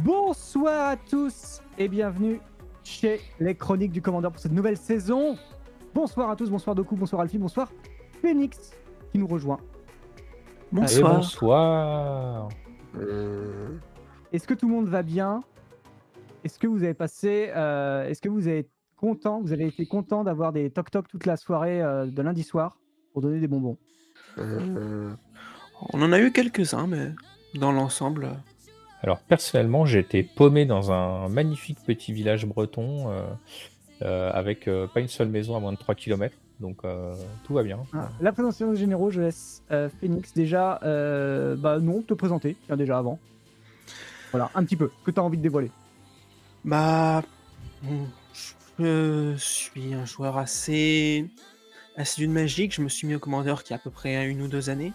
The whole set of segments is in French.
Bonsoir à tous et bienvenue chez les Chroniques du Commandeur pour cette nouvelle saison. Bonsoir à tous, bonsoir Doku, bonsoir Alfie, bonsoir Phoenix qui nous rejoint. Et Bonsoir. bonsoir. Est-ce que tout le monde va bien? Est-ce que vous avez passé, est-ce que vous avez été content d'avoir des toc-toc toute la soirée de lundi soir pour donner des bonbons? On en a eu quelques-uns, mais dans l'ensemble, Alors personnellement, j'ai été paumé dans un magnifique petit village breton avec pas une seule maison à moins de 3 km. Donc tout va bien. La présentation des généraux, je laisse Phoenix déjà, non, te présenter, tiens déjà avant. Voilà, un petit peu, ce que tu as envie de dévoiler. Je suis un joueur assez d'une Magic. Je me suis mis au Commander il y a à peu près 1 ou 2 années.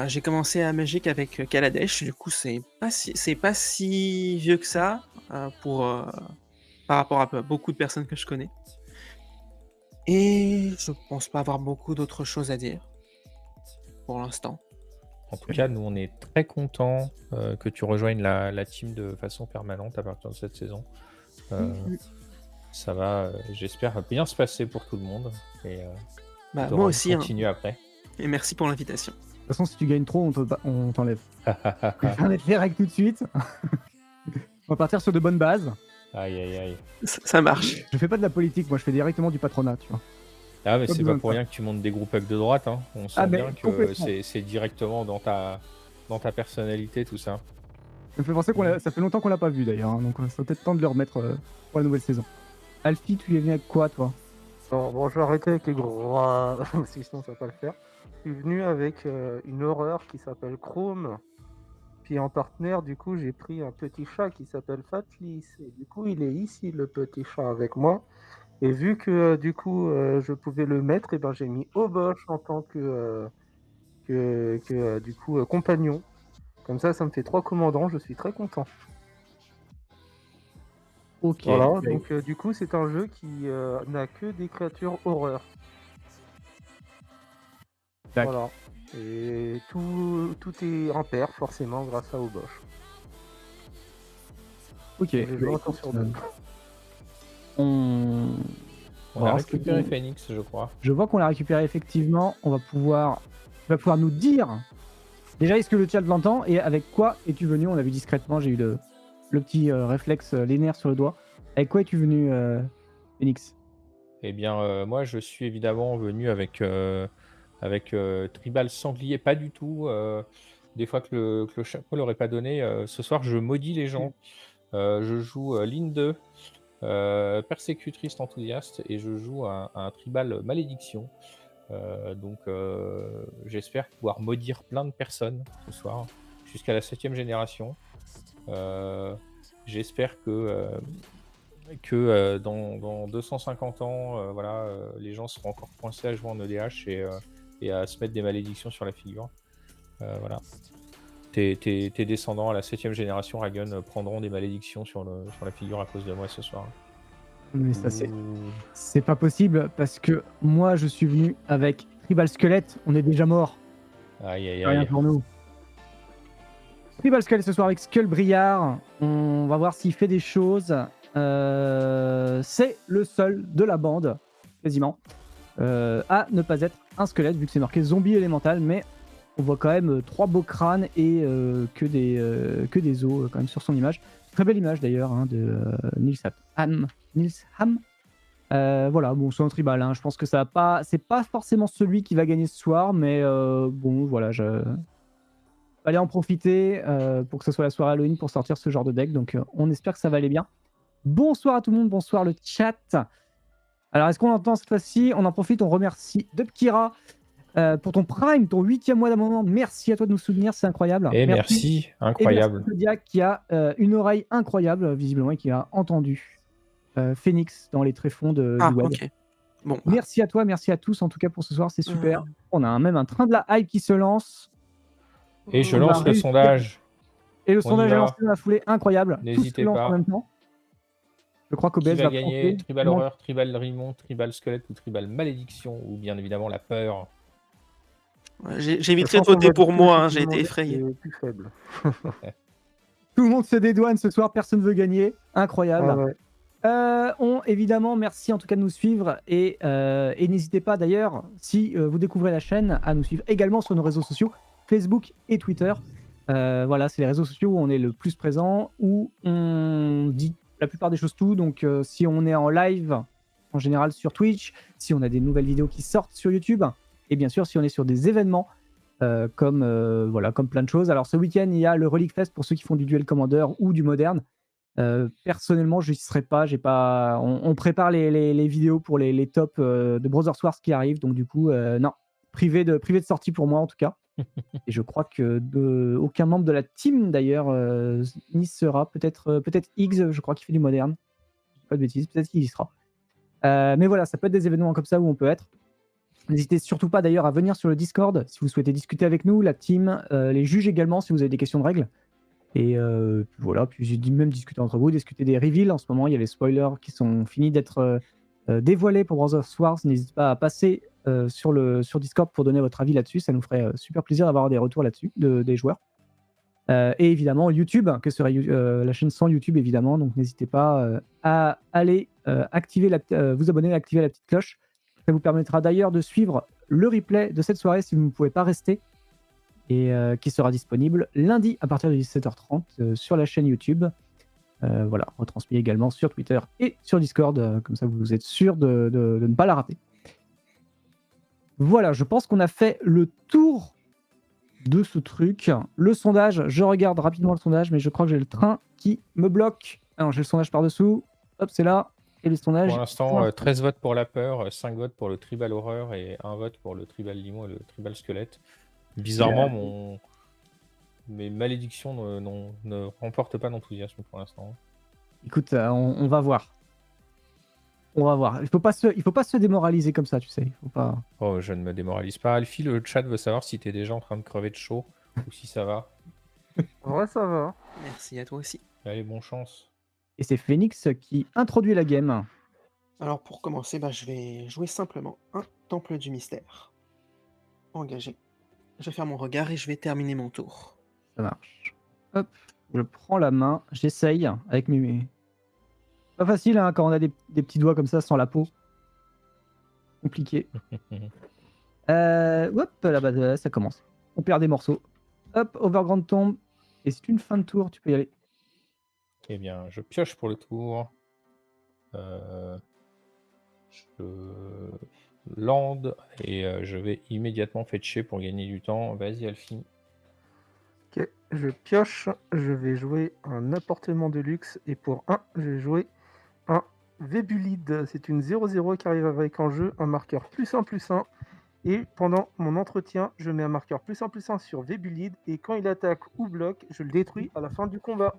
J'ai commencé à Magic avec Kaladesh, du coup c'est pas si vieux que ça par rapport à beaucoup de personnes que je connais. Et je pense pas avoir beaucoup d'autres choses à dire pour l'instant. En tout cas, nous on est très contents que tu rejoignes la team de façon permanente à partir de cette saison. Ça va, j'espère, bien se passer pour tout le monde. Et Moi aussi, continue après. Et merci pour l'invitation. De toute façon, si tu gagnes trop, on t'enlève. On va faire un direct tout de suite. On va partir sur de bonnes bases. Aïe aïe aïe. Ça marche. Je fais pas de la politique, moi je fais directement du patronat, tu vois. Ah mais Pas c'est besoin pas de pour ça. rien que tu montes des groupes de droite. Hein. On sent mais bien que complètement. c'est directement dans ta personnalité tout ça. Ça me fait penser ça fait longtemps qu'on l'a pas vu d'ailleurs, hein, donc ça peut être temps de le remettre pour la nouvelle saison. Alfie, tu es venu avec quoi toi? Bon, je vais arrêter avec les gros parce que sinon ça va pas le faire. Je suis venu avec une horreur qui s'appelle Chrome. Puis en partenaire, du coup, j'ai pris un petit chat qui s'appelle Fatlis. Et du coup, il est ici, le petit chat, avec moi. Et vu que du coup, je pouvais le mettre, et ben j'ai mis Obosh en tant que du coup compagnon. Comme ça me fait 3 commandants. Je suis très content. Ok. Voilà. Donc du coup, c'est un jeu qui n'a que des créatures horreurs. D'accord. Voilà. Et tout est impair forcément grâce à Obosh. Ok. J'ai joué encore sur deux. On On Voilà, a ce que récupéré tu- Phoenix, je crois. Je vois qu'on l'a récupéré effectivement. Tu vas pouvoir nous dire déjà est-ce que le chat l'entend et avec quoi es-tu venu? On a vu discrètement, j'ai eu le petit réflexe, les nerfs sur le doigt. Avec quoi es-tu venu, Phoenix? Eh bien, moi, je suis évidemment venu avec Tribal Sanglier, pas du tout. Des fois que le chapeau l'aurait pas donné. Ce soir, je maudis les gens. Je joue Ligne 2, Persécutrice enthousiaste, et je joue un Tribal Malédiction. Donc, j'espère pouvoir maudire plein de personnes ce soir, jusqu'à la 7ème génération. J'espère que dans 250 ans, les gens seront encore coincés à jouer en EDH et à se mettre des malédictions sur la figure. Voilà. Tes descendants à la 7ème génération, Ragun, prendront des malédictions sur la figure à cause de moi ce soir. Mais ça c'est pas possible parce que moi je suis venu avec Tribal Squelette, on est déjà mort. Aïe aïe Rien aïe. pour nous. Tribal Squelette ce soir avec Skull Briard. On va voir s'il fait des choses. C'est le seul de la bande, quasiment, à ne pas être un squelette, vu que c'est marqué zombie élémental, mais on voit quand même 3 beaux crânes et que des os quand même sur son image. Très belle image d'ailleurs hein, de Nils Ham. Voilà, bon, c'est un tribal. Hein. Je pense que c'est pas forcément celui qui va gagner ce soir, mais bon, voilà, fallait en profiter pour que ce soit la soirée Halloween pour sortir ce genre de deck. Donc, on espère que ça va aller bien. Bonsoir à tout le monde, bonsoir le chat. Alors, est-ce qu'on entend cette fois-ci? On en profite, on remercie Dubkira pour ton Prime, ton 8e mois d'abonnement. Merci à toi de nous soutenir, c'est incroyable. Et merci, incroyable. Et merci Zodiac qui a une oreille incroyable, visiblement, et qui a entendu Phoenix dans les tréfonds du web. Ok. Bon. Merci à toi, merci à tous en tout cas pour ce soir, c'est super. On a même un train de la hype qui se lance. Et je lance le sondage. Et le sondage est lancé dans la foulée, incroyable. N'hésitez Tous se lancent pas. en même temps. Je crois Qui qu'Obez va va gagner prendre Tribal Horreur, Tribal Rimon, Tribal Squelette ou Tribal Malédiction, ou bien évidemment la peur. J'éviterai de voter pour moi, hein, j'ai été effrayé. Plus faible. Tout le monde se dédouane ce soir, personne ne veut gagner. Ah Incroyable. ouais. Évidemment, merci en tout cas de nous suivre et n'hésitez pas d'ailleurs, si vous découvrez la chaîne, à nous suivre également sur nos réseaux sociaux, Facebook et Twitter. Voilà, c'est les réseaux sociaux où on est le plus présent, où on dit la plupart des choses tout. Donc, si on est en live, en général sur Twitch, si on a des nouvelles vidéos qui sortent sur YouTube, et bien sûr si on est sur des événements comme plein de choses. Alors, ce week-end, il y a le Relic Fest pour ceux qui font du Duel Commander ou du Moderne. Personnellement, je n'y serai pas. On prépare les vidéos pour les tops de Brothers Wars qui arrivent. Donc, du coup, non, privé de sortie pour moi en tout cas. Et je crois que aucun membre de la team d'ailleurs n'y sera. Peut-être Higgs, je crois qu'il fait du moderne. Pas de bêtises, peut-être qu'il y sera. Mais voilà, ça peut être des événements comme ça où on peut être. N'hésitez surtout pas d'ailleurs à venir sur le Discord si vous souhaitez discuter avec nous, la team, les juges également si vous avez des questions de règles. Et voilà, puis j'ai dit même discuter entre vous, discuter des reveals. En ce moment, il y a les spoilers qui sont finis d'être dévoilés pour Brothers Wars. N'hésitez pas à passer sur Discord pour donner votre avis là-dessus. Ça nous ferait super plaisir d'avoir des retours là-dessus des joueurs. Et évidemment, YouTube, que serait la chaîne sans YouTube, évidemment. Donc n'hésitez pas à aller vous abonner et activer la petite cloche. Ça vous permettra d'ailleurs de suivre le replay de cette soirée si vous ne pouvez pas rester. Et qui sera disponible lundi à partir de 17h30 sur la chaîne YouTube. Voilà, retransmis également sur Twitter et sur Discord, comme ça vous êtes sûr de ne pas la rater. Voilà, je pense qu'on a fait le tour de ce truc. Le sondage, je regarde rapidement le sondage, mais je crois que j'ai le train qui me bloque. Alors j'ai le sondage par-dessous, hop, c'est là, et le sondage... Pour l'instant, 13 votes pour la peur, 5 votes pour le tribal horreur et 1 vote pour le tribal limon et le tribal squelette. Bizarrement, mes malédictions ne remportent pas d'enthousiasme pour l'instant. Écoute, on va voir. On va voir. Il faut pas se démoraliser comme ça, tu sais. Il faut pas... Oh, je ne me démoralise pas. Alfie, le chat veut savoir si t'es déjà en train de crever de chaud ou si ça va. En vrai, ça va. Merci à toi aussi. Allez, bonne chance. Et c'est Phoenix qui introduit la game. Alors pour commencer, je vais jouer simplement un temple du mystère. Engagé. Je vais faire mon regard et je vais terminer mon tour. Ça marche. Hop, je prends la main, j'essaye avec mes... Pas facile hein, quand on a des petits doigts comme ça sans la peau. Compliqué. Hop, là-bas, ça commence. On perd des morceaux. Hop, Overground tombe. Et c'est une fin de tour, tu peux y aller. Eh bien, je pioche pour le tour. Je lande et je vais immédiatement fetcher pour gagner du temps. Vas-y, Alfie. Ok, je pioche, je vais jouer un appartement de luxe et pour 1, je vais jouer un Vébulide. C'est une 0-0 qui arrive avec en jeu un marqueur +1/+1. Et pendant mon entretien, je mets un marqueur +1/+1 sur Vébulide et quand il attaque ou bloque, je le détruis à la fin du combat.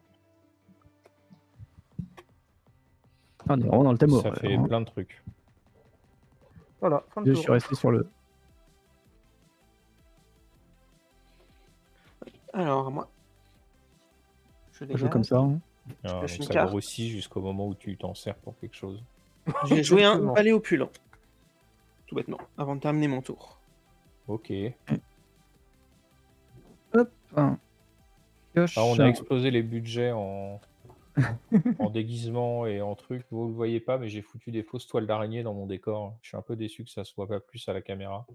On est vraiment dans le thème. Ça fait plein de trucs. Voilà, fin de Je tour. suis resté sur le... Alors moi, je Je joue dégage. comme ça. Hein. Alors, pioche une ça carte. grossit jusqu'au moment où tu t'en sers pour quelque chose. Je vais jouer un Exactement. palais opulent. Tout bêtement, avant de terminer mon tour. Ok. Hop. Pioche. Alors, on a explosé les budgets en déguisement et en trucs. Vous le voyez pas, mais j'ai foutu des fausses toiles d'araignée dans mon décor. Je suis un peu déçu que ça se voit pas plus à la caméra.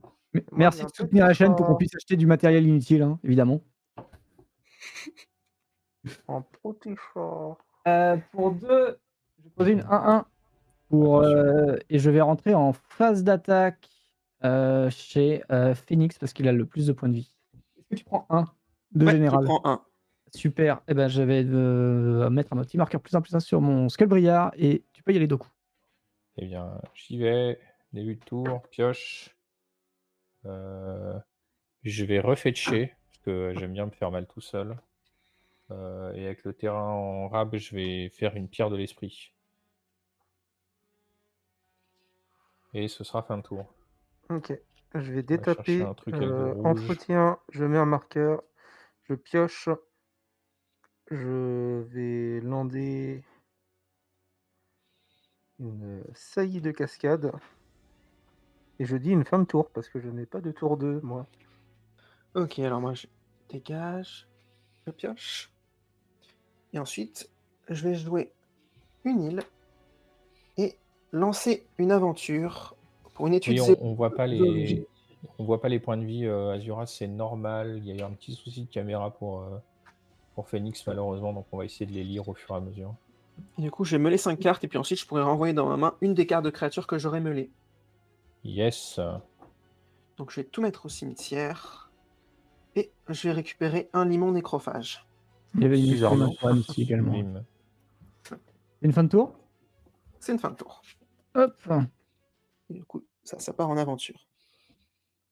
Merci de soutenir la chaîne pour qu'on puisse acheter du matériel inutile, hein, évidemment. En petit fort. Pour 2, je vais poser une 1-1 et je vais rentrer en phase d'attaque chez Phoenix parce qu'il a le plus de points de vie. Est-ce que tu prends 1 de Ouais, général? je prends un. Super. Eh ben, je vais mettre un petit marqueur +1/+1 sur mon Skullbriar et tu peux y aller deux coups. Eh bien, j'y vais. Début de tour, pioche. Je vais refetcher, parce que j'aime bien me faire mal tout seul. Et avec le terrain en rab, je vais faire une pierre de l'esprit. Et ce sera fin de tour. Ok, je vais chercher détaper. un truc avec du rouge. Entretien, je mets un marqueur. Je pioche. Je vais lander une saillie de cascade. Et je dis une fin de tour, parce que je n'ai pas de tour 2, moi. Ok, alors moi je dégage. Je pioche. Et ensuite, je vais jouer une île et lancer une aventure pour une étude Oui, zé- on voit pas zoologique. on voit pas les points de vie, Azura, c'est normal. Il y a eu un petit souci de caméra pour Phoenix, malheureusement, donc on va essayer de les lire au fur et à mesure. Et du coup, je vais meuler 5 cartes et puis ensuite, je pourrai renvoyer dans ma main une des cartes de créatures que j'aurai meulées. Yes. Donc, je vais tout mettre au cimetière et je vais récupérer un limon nécrophage. Il y avait une mission Bizarrement. naturelle ici également. Sublime. Une fin de tour. C'est une fin de tour. Hop, Et du coup, ça part en aventure.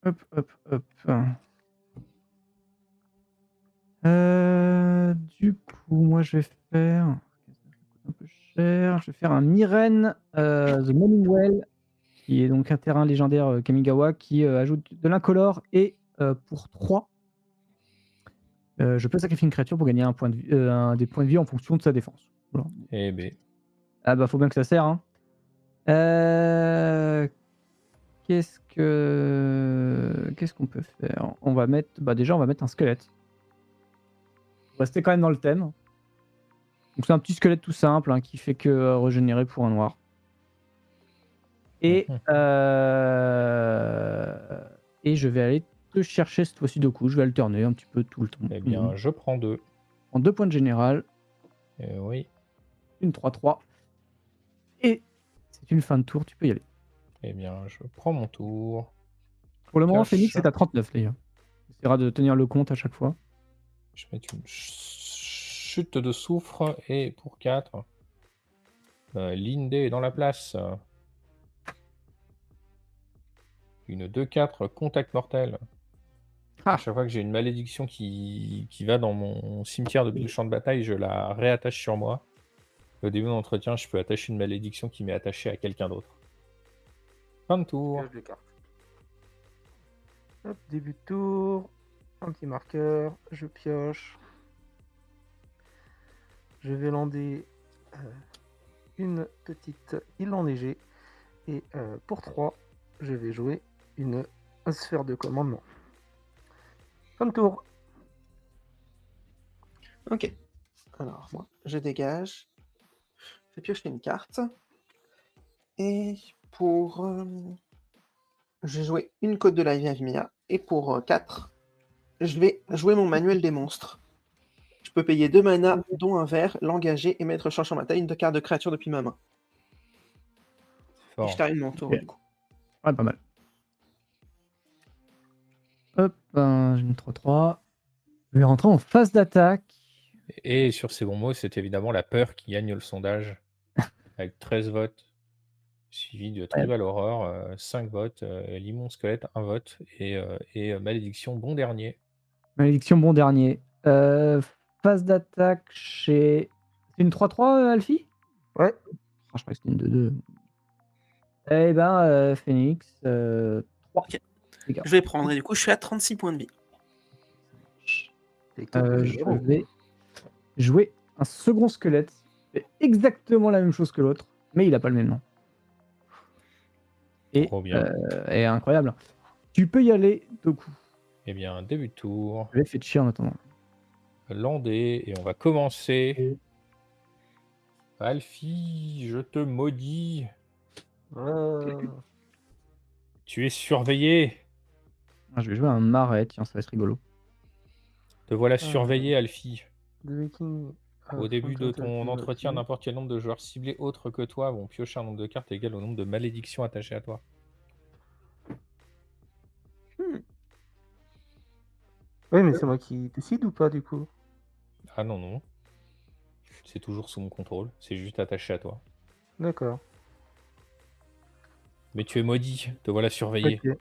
hop, hop, hop. Du coup, moi je vais faire. Ça coûte un peu cher. Je vais faire un Miren The Morning Well, qui est donc un terrain légendaire Kamigawa qui ajoute de l'incolore et pour 3, je peux sacrifier une créature pour gagner un point de vie, des points de vie en fonction de sa défense. Voilà. Eh ben, Ah bah faut bien que ça sert. Hein. Qu'est-ce qu'on peut faire? On va mettre, bah déjà on va mettre un squelette. Pour rester quand même dans le thème. Donc c'est un petit squelette tout simple hein, qui fait que régénérer pour un noir. Et je vais aller te chercher cette fois-ci 2 coups. Je vais alterner un petit peu tout le temps. eh bien, je prends 2. En 2 points de général, Oui. une 3-3. Et c'est une fin de tour, tu peux y aller. Eh bien, je prends mon tour. Pour le moment, Pioche. Phoenix est à 39 d'ailleurs. On essaiera de tenir le compte à chaque fois. Je vais mettre une chute de soufre et pour 4. Lindé est dans la place. Une 2-4 contact mortel. Ah. À chaque fois que j'ai une malédiction qui va dans mon cimetière depuis le champ de bataille, je la réattache sur moi. Au début de l'entretien, je peux attacher une malédiction qui m'est attachée à quelqu'un d'autre. Fin de tour. Pioche de cartes. Hop, début de tour. Un petit marqueur. Je pioche. Je vais lander une petite île enneigée. Et pour 3, je vais jouer une sphère de commandement. Fin de tour. Ok. Alors, moi, je dégage. Je vais piocher une carte. Et pour... je vais jouer une côte de la Vimia. Et pour 4, je vais jouer mon manuel des monstres. Je peux payer 2 mana, dont un vert, l'engager et mettre charge sur ma taille une carte de créature depuis ma main. Et Fort. je termine mon tour Ok. du coup. Ouais, pas mal. Hop, j'ai une 3-3. Je vais rentrer en phase d'attaque. Et sur ces bons mots, c'est évidemment la peur qui gagne le sondage. Avec 13 votes. Suivi de Tribal Horror, 5 votes. Limon Squelette, 1 vote. Et Malédiction, bon dernier. Malédiction, bon dernier. Phase d'attaque chez. C'est une 3-3, Alfie? Ouais. Ah, je crois que c'était une 2-2. Eh ben, Phoenix, 3. Ok. Je vais prendre, et du coup, je suis à 36 points de vie. Je vais jouer un second squelette. Il fait exactement la même chose que l'autre, mais il n'a pas le même nom. Et, Trop bien. et incroyable. Tu peux y aller 2 coups. Eh bien, début de tour. Je vais faire chier en attendant. Landé, et on va commencer. Alfie, je te maudis. Tu es surveillé. Ah, je vais jouer un marais, tiens, ça va être rigolo. Te voilà surveillé, Alfie. Au début de ton entretien, n'importe quel nombre de joueurs ciblés autres que toi vont piocher un nombre de cartes égal au nombre de malédictions attachées à toi. Oui, mais c'est moi qui décide ou pas du coup? Ah non, non. C'est toujours sous mon contrôle. C'est juste attaché à toi. D'accord. Mais tu es maudit. Te voilà surveillé. Ok.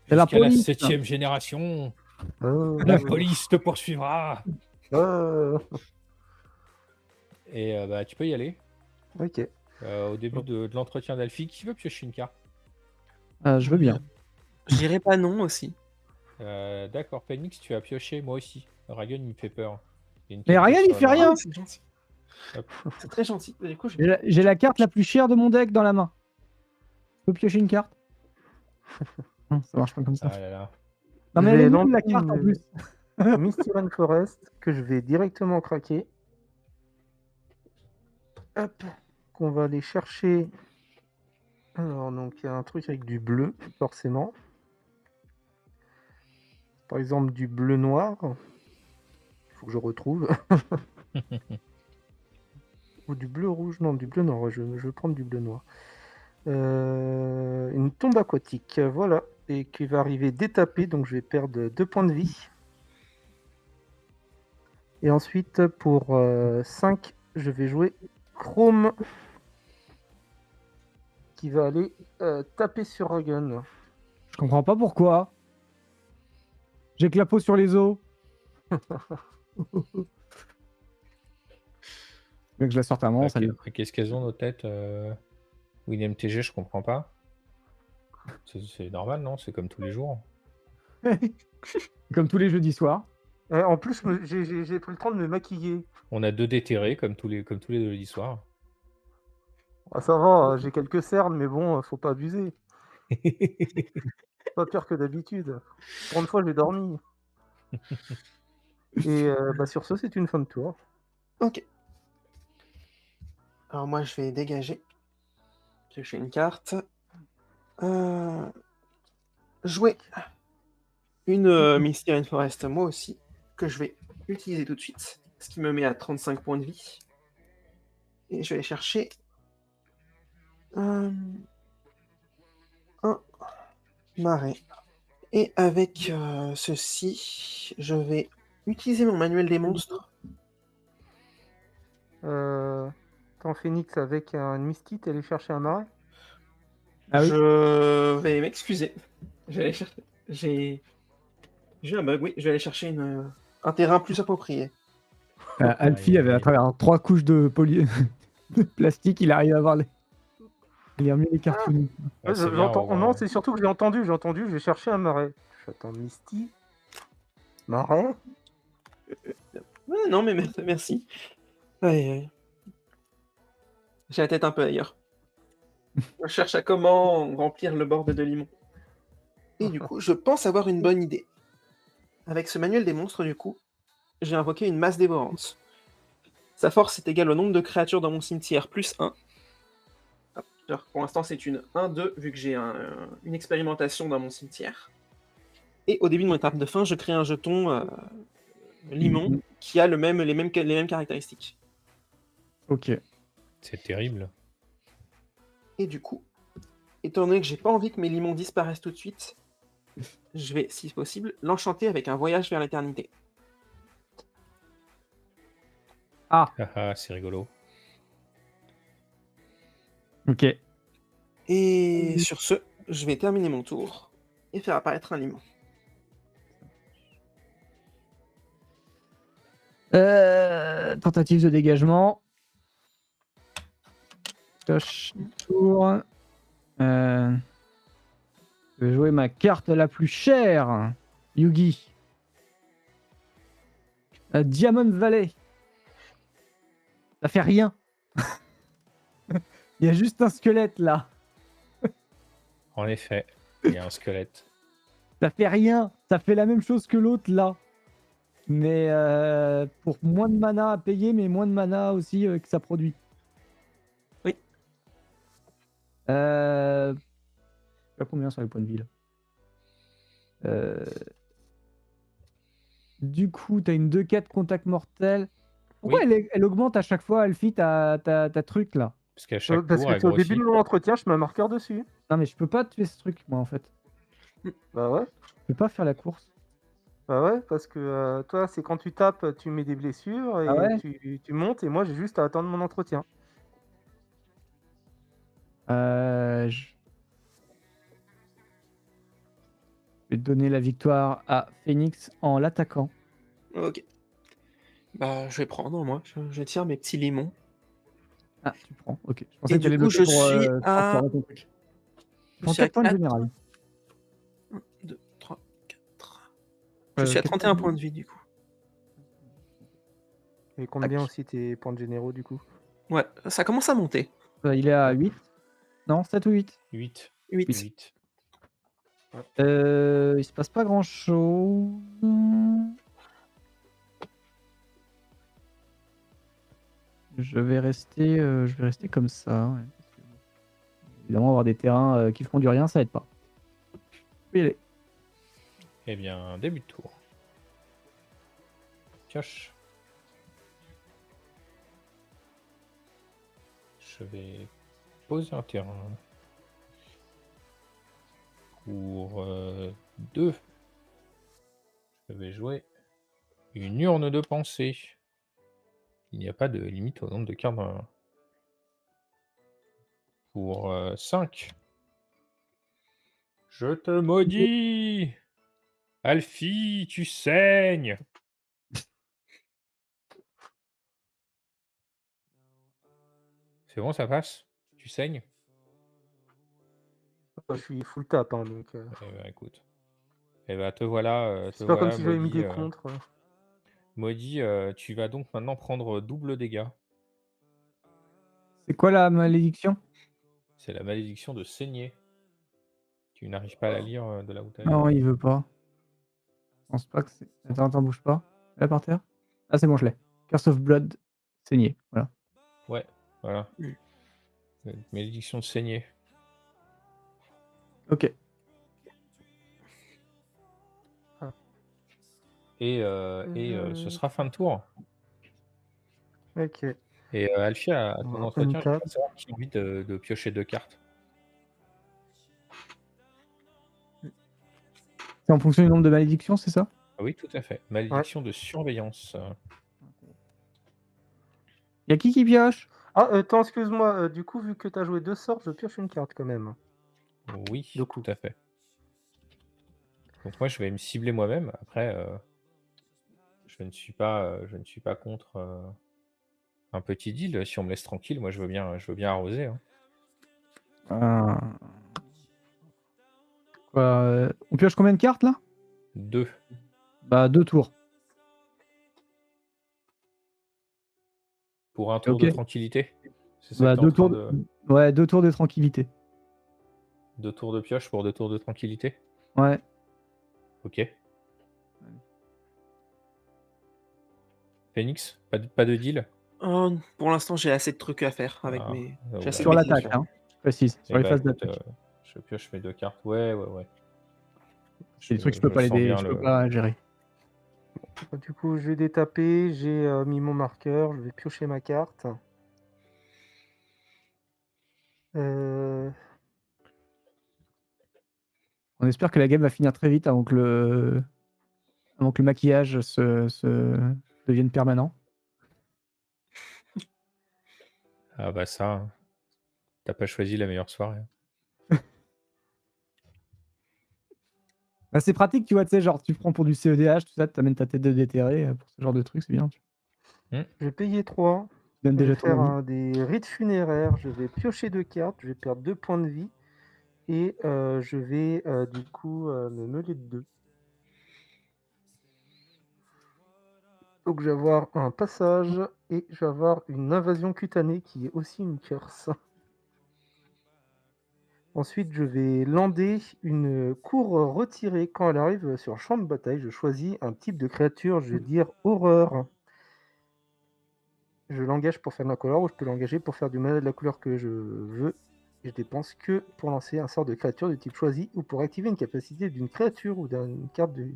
C'est la Jusqu'à la police. 7e génération, Oh. la police te poursuivra. Oh. Et bah, tu peux y aller. Ok. Au début de l'entretien d'Alfie, qui veut piocher une carte? Je veux bien. Je dirais pas non aussi. D'accord, Phoenix, tu as pioché, moi aussi. Ragon, il me fait peur. Il y a une Mais carte Ragon, il sur fait la main. rien. C'est gentil. Hop. C'est très gentil. Du coup, J'ai la carte la plus chère de mon deck dans la main. Je peux piocher une carte? Non, ça marche pas comme ça. Ah là là. Non mais J'ai elle est nulle lancé la carte en une- plus. Misty Rainforest que je vais directement craquer. Hop, qu'on va aller chercher. Alors, donc, il y a un truc avec du bleu, forcément. Par exemple, du bleu-noir. Il faut que je retrouve. Ou du bleu-rouge. Non, du bleu-noir. Ouais, je vais prendre du bleu-noir. Une tombe aquatique. Voilà. Et qui va arriver détapée. Donc, je vais perdre 2 points de vie. Et ensuite, pour 5, je vais jouer Chrome. Qui va aller taper sur Rogan. Je comprends pas pourquoi. J'ai que la peau sur les os. Mais que je la sorte à un moment, ça Qu'est-ce qu'elles ont nos têtes William TG, je comprends pas. C'est normal, non? C'est comme tous les jours. Comme tous les jeudis soirs. En plus, j'ai pris le temps de me maquiller. On a 2 déterrés comme tous les jeudis soirs. Ah, ça va, j'ai quelques cernes, mais bon, faut pas abuser. Pas pire que d'habitude. Pour une fois, j'ai dormi. Et sur ce, c'est une fin de tour. Ok. Alors moi, je vais dégager. Piocher une carte. Jouer une Misty Rainforest, moi aussi, que je vais utiliser tout de suite. Ce qui me met à 35 points de vie. Et je vais aller chercher un marais. Et avec ceci, je vais utiliser mon manuel des monstres. Attends, Phoenix, avec un Misty, t'es allé chercher un marais? Ah oui. Je vais m'excuser. J'ai eu un bug, oui. Je vais aller chercher un terrain plus approprié. Alfie avait à travers 3 couches de de plastique, il arrive à avoir les. Il a remis les cartons. Ouais, c'est bien, au moins. Non, c'est surtout que j'ai entendu, j'ai cherché un marais. J'attends Misty. Marais? Ouais, non, mais merci. Ouais. J'ai la tête un peu ailleurs. Je cherche à comment remplir le bord de limon. Et du coup, je pense avoir une bonne idée. Avec ce manuel des monstres, du coup, j'ai invoqué une masse dévorante. Sa force est égale au nombre de créatures dans mon cimetière, plus 1. Pour l'instant, c'est une 1-2, vu que j'ai une expérimentation dans mon cimetière. Et au début de mon étape de fin, je crée un jeton limon qui a les mêmes caractéristiques. Ok. C'est terrible. Et du coup, étant donné que j'ai pas envie que mes limons disparaissent tout de suite, je vais, si possible, l'enchanter avec un voyage vers l'éternité. Ah, C'est rigolo. ok. Et sur ce, je vais terminer mon tour et faire apparaître un limon. Tentative de dégagement. Coche tour. Je vais jouer ma carte la plus chère. Yugi. Diamond Valley. Ça fait rien. Il y a juste un squelette là. En effet, il y a un squelette. Ça fait rien. Ça fait la même chose que l'autre là. Mais pour moins de mana à payer, mais moins de mana aussi que ça produit. Oui. Je sais pas combien sur les points de vie là. Du coup, t'as une 2-4 contact mortel. Pourquoi Oui. elle augmente à chaque fois, Alfie, ta truc là? Parce qu'à chaque Parce tour, que elle c'est au début grossit. de mon entretien, je mets un marqueur dessus. Non, mais je peux pas tuer ce truc, moi, en fait. Bah ouais. Je peux pas faire la course. Bah ouais, parce que toi, c'est quand tu tapes, tu mets des blessures et Ah ouais tu montes, et moi, j'ai juste à attendre mon entretien. Je vais donner la victoire à Phoenix en l'attaquant. Ok. Bah, je vais prendre, moi. Je tire mes petits limons. Ah, tu prends, ok. Je pensais Et que du t'allais coup, bloquer je pour suis à... transférer ton truc. Tu prends Je suis à 4 points de 4. général. 1, 2, 3, 4. Je suis à 31 points de vie, du coup. Et combien Tac. aussi tes points de généraux, du coup? Ouais, ça commence à monter. Il est à 8. Non, 7 ou 8. 8. 8. Il se passe pas grand chose. Je vais rester comme ça. Ouais, parce que, évidemment, avoir des terrains qui font du rien, ça aide pas. Je peux y aller. Eh bien, début de tour. Pioche. Je vais poser un terrain pour 2. Je vais jouer une urne de pensée. Il n'y a pas de limite au nombre de cartes pour 5. Je te maudis, Alfie, tu saignes. C'est bon, ça passe? Tu saignes? Je suis full tap, hein, donc. Eh ben, écoute. Eh ben, te voilà, C'est pas comme si j'avais mis des contres. maudit, tu vas donc maintenant prendre double dégâts. C'est quoi la malédiction? C'est la malédiction de saigner. Tu n'arrives pas à la lire de là où tu Non, il veut pas. Je pense pas que c'est. Attends, bouge pas. Là par terre. Ah, c'est bon, je l'ai. Curse of Blood, saigné. Voilà. Ouais, voilà. Malédiction de saigner. Ok. Et ce sera fin de tour. Ok. Et Alfie, à ton Bon, entretien, une je vais table. savoir qui a envie de piocher 2 cartes. C'est en fonction du nombre de malédictions, c'est ça? Ah oui, tout à fait. Malédiction de surveillance. Y'a qui pioche? Ah, attends, excuse-moi. Du coup, vu que tu as joué 2 sorts, je pioche une carte quand même. Oui, Du coup. tout à fait. Donc moi, je vais me cibler moi-même. Après, je ne suis pas contre un petit deal. Si on me laisse tranquille, moi, je veux bien arroser, hein. Quoi, on pioche combien de cartes là? 2. Bah 2 tours. Pour un tour Ok. de tranquillité. C'est ça Bah que t'es en 2 train tours de... Ouais, 2 tours de tranquillité. 2 tours de pioche pour 2 tours de tranquillité. Ouais. Ok. Phoenix, pas de deal? Pour l'instant, j'ai assez de trucs à faire avec Ah, mes. oh J'ai là assez Sur de là. métiers l'attaque, hein. Je précise. Eh Sur les bah, phases écoute, d'attaque. je pioche mes 2 cartes. Ouais. C'est des trucs que je peux pas sens bien je peux pas gérer. Du coup, je vais détaper. J'ai mis mon marqueur. Je vais piocher ma carte. On espère que la game va finir très vite avant que le maquillage se devienne permanent. Ah bah ça, hein. T'as pas choisi la meilleure soirée. Bah, c'est pratique, tu vois, tu sais, genre tu prends pour du CEDH, tout ça, tu amènes ta tête de déterré pour ce genre de truc, c'est bien. Je vais payer 3. Tu donnes Je vais déjà ton faire avis. des rites funéraires. Je vais piocher 2 cartes. Je vais perdre 2 points de vie. Et je vais du coup me meuler de 2. Donc je vais avoir un passage et je vais avoir une invasion cutanée qui est aussi une curse. Ensuite, je vais lander une cour retirée. Quand elle arrive sur le champ de bataille, je choisis un type de créature, je vais dire horreur. Je l'engage pour faire de la couleur ou je peux l'engager pour faire du mana de la couleur que je veux. Et je dépense que pour lancer un sort de créature de type choisi ou pour activer une capacité d'une créature ou d'une carte de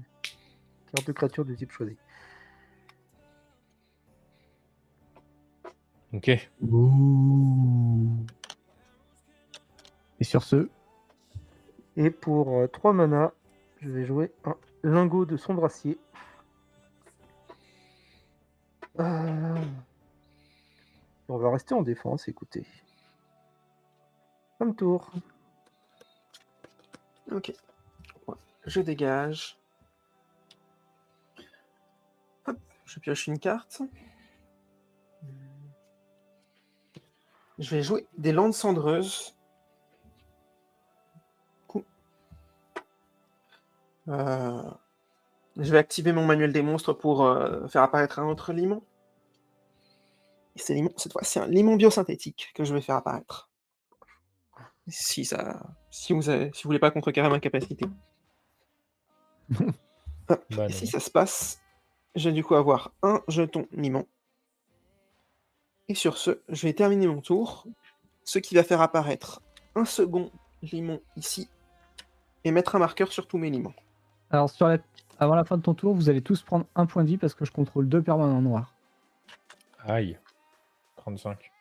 créature de type choisi. Ok. Et sur ce, Et pour 3 mana, je vais jouer un lingot de sombracier. On va rester en défense, écoutez. Comme tour. Ok. Ouais. Je dégage. Hop, je pioche une carte. Je vais jouer des landes cendreuses. Cool. Je vais activer mon manuel des monstres pour faire apparaître un autre limon. Et c'est cette fois, c'est un limon biosynthétique que je vais faire apparaître. Si vous voulez pas contrecarrer ma capacité. Bah Et non. si ça se passe, je vais du coup avoir un jeton limon. Et sur ce, je vais terminer mon tour, ce qui va faire apparaître un second limon ici, et mettre un marqueur sur tous mes limons. Alors, avant la fin de ton tour, vous allez tous prendre un point de vie parce que je contrôle 2 permanents noirs. Aïe. 35.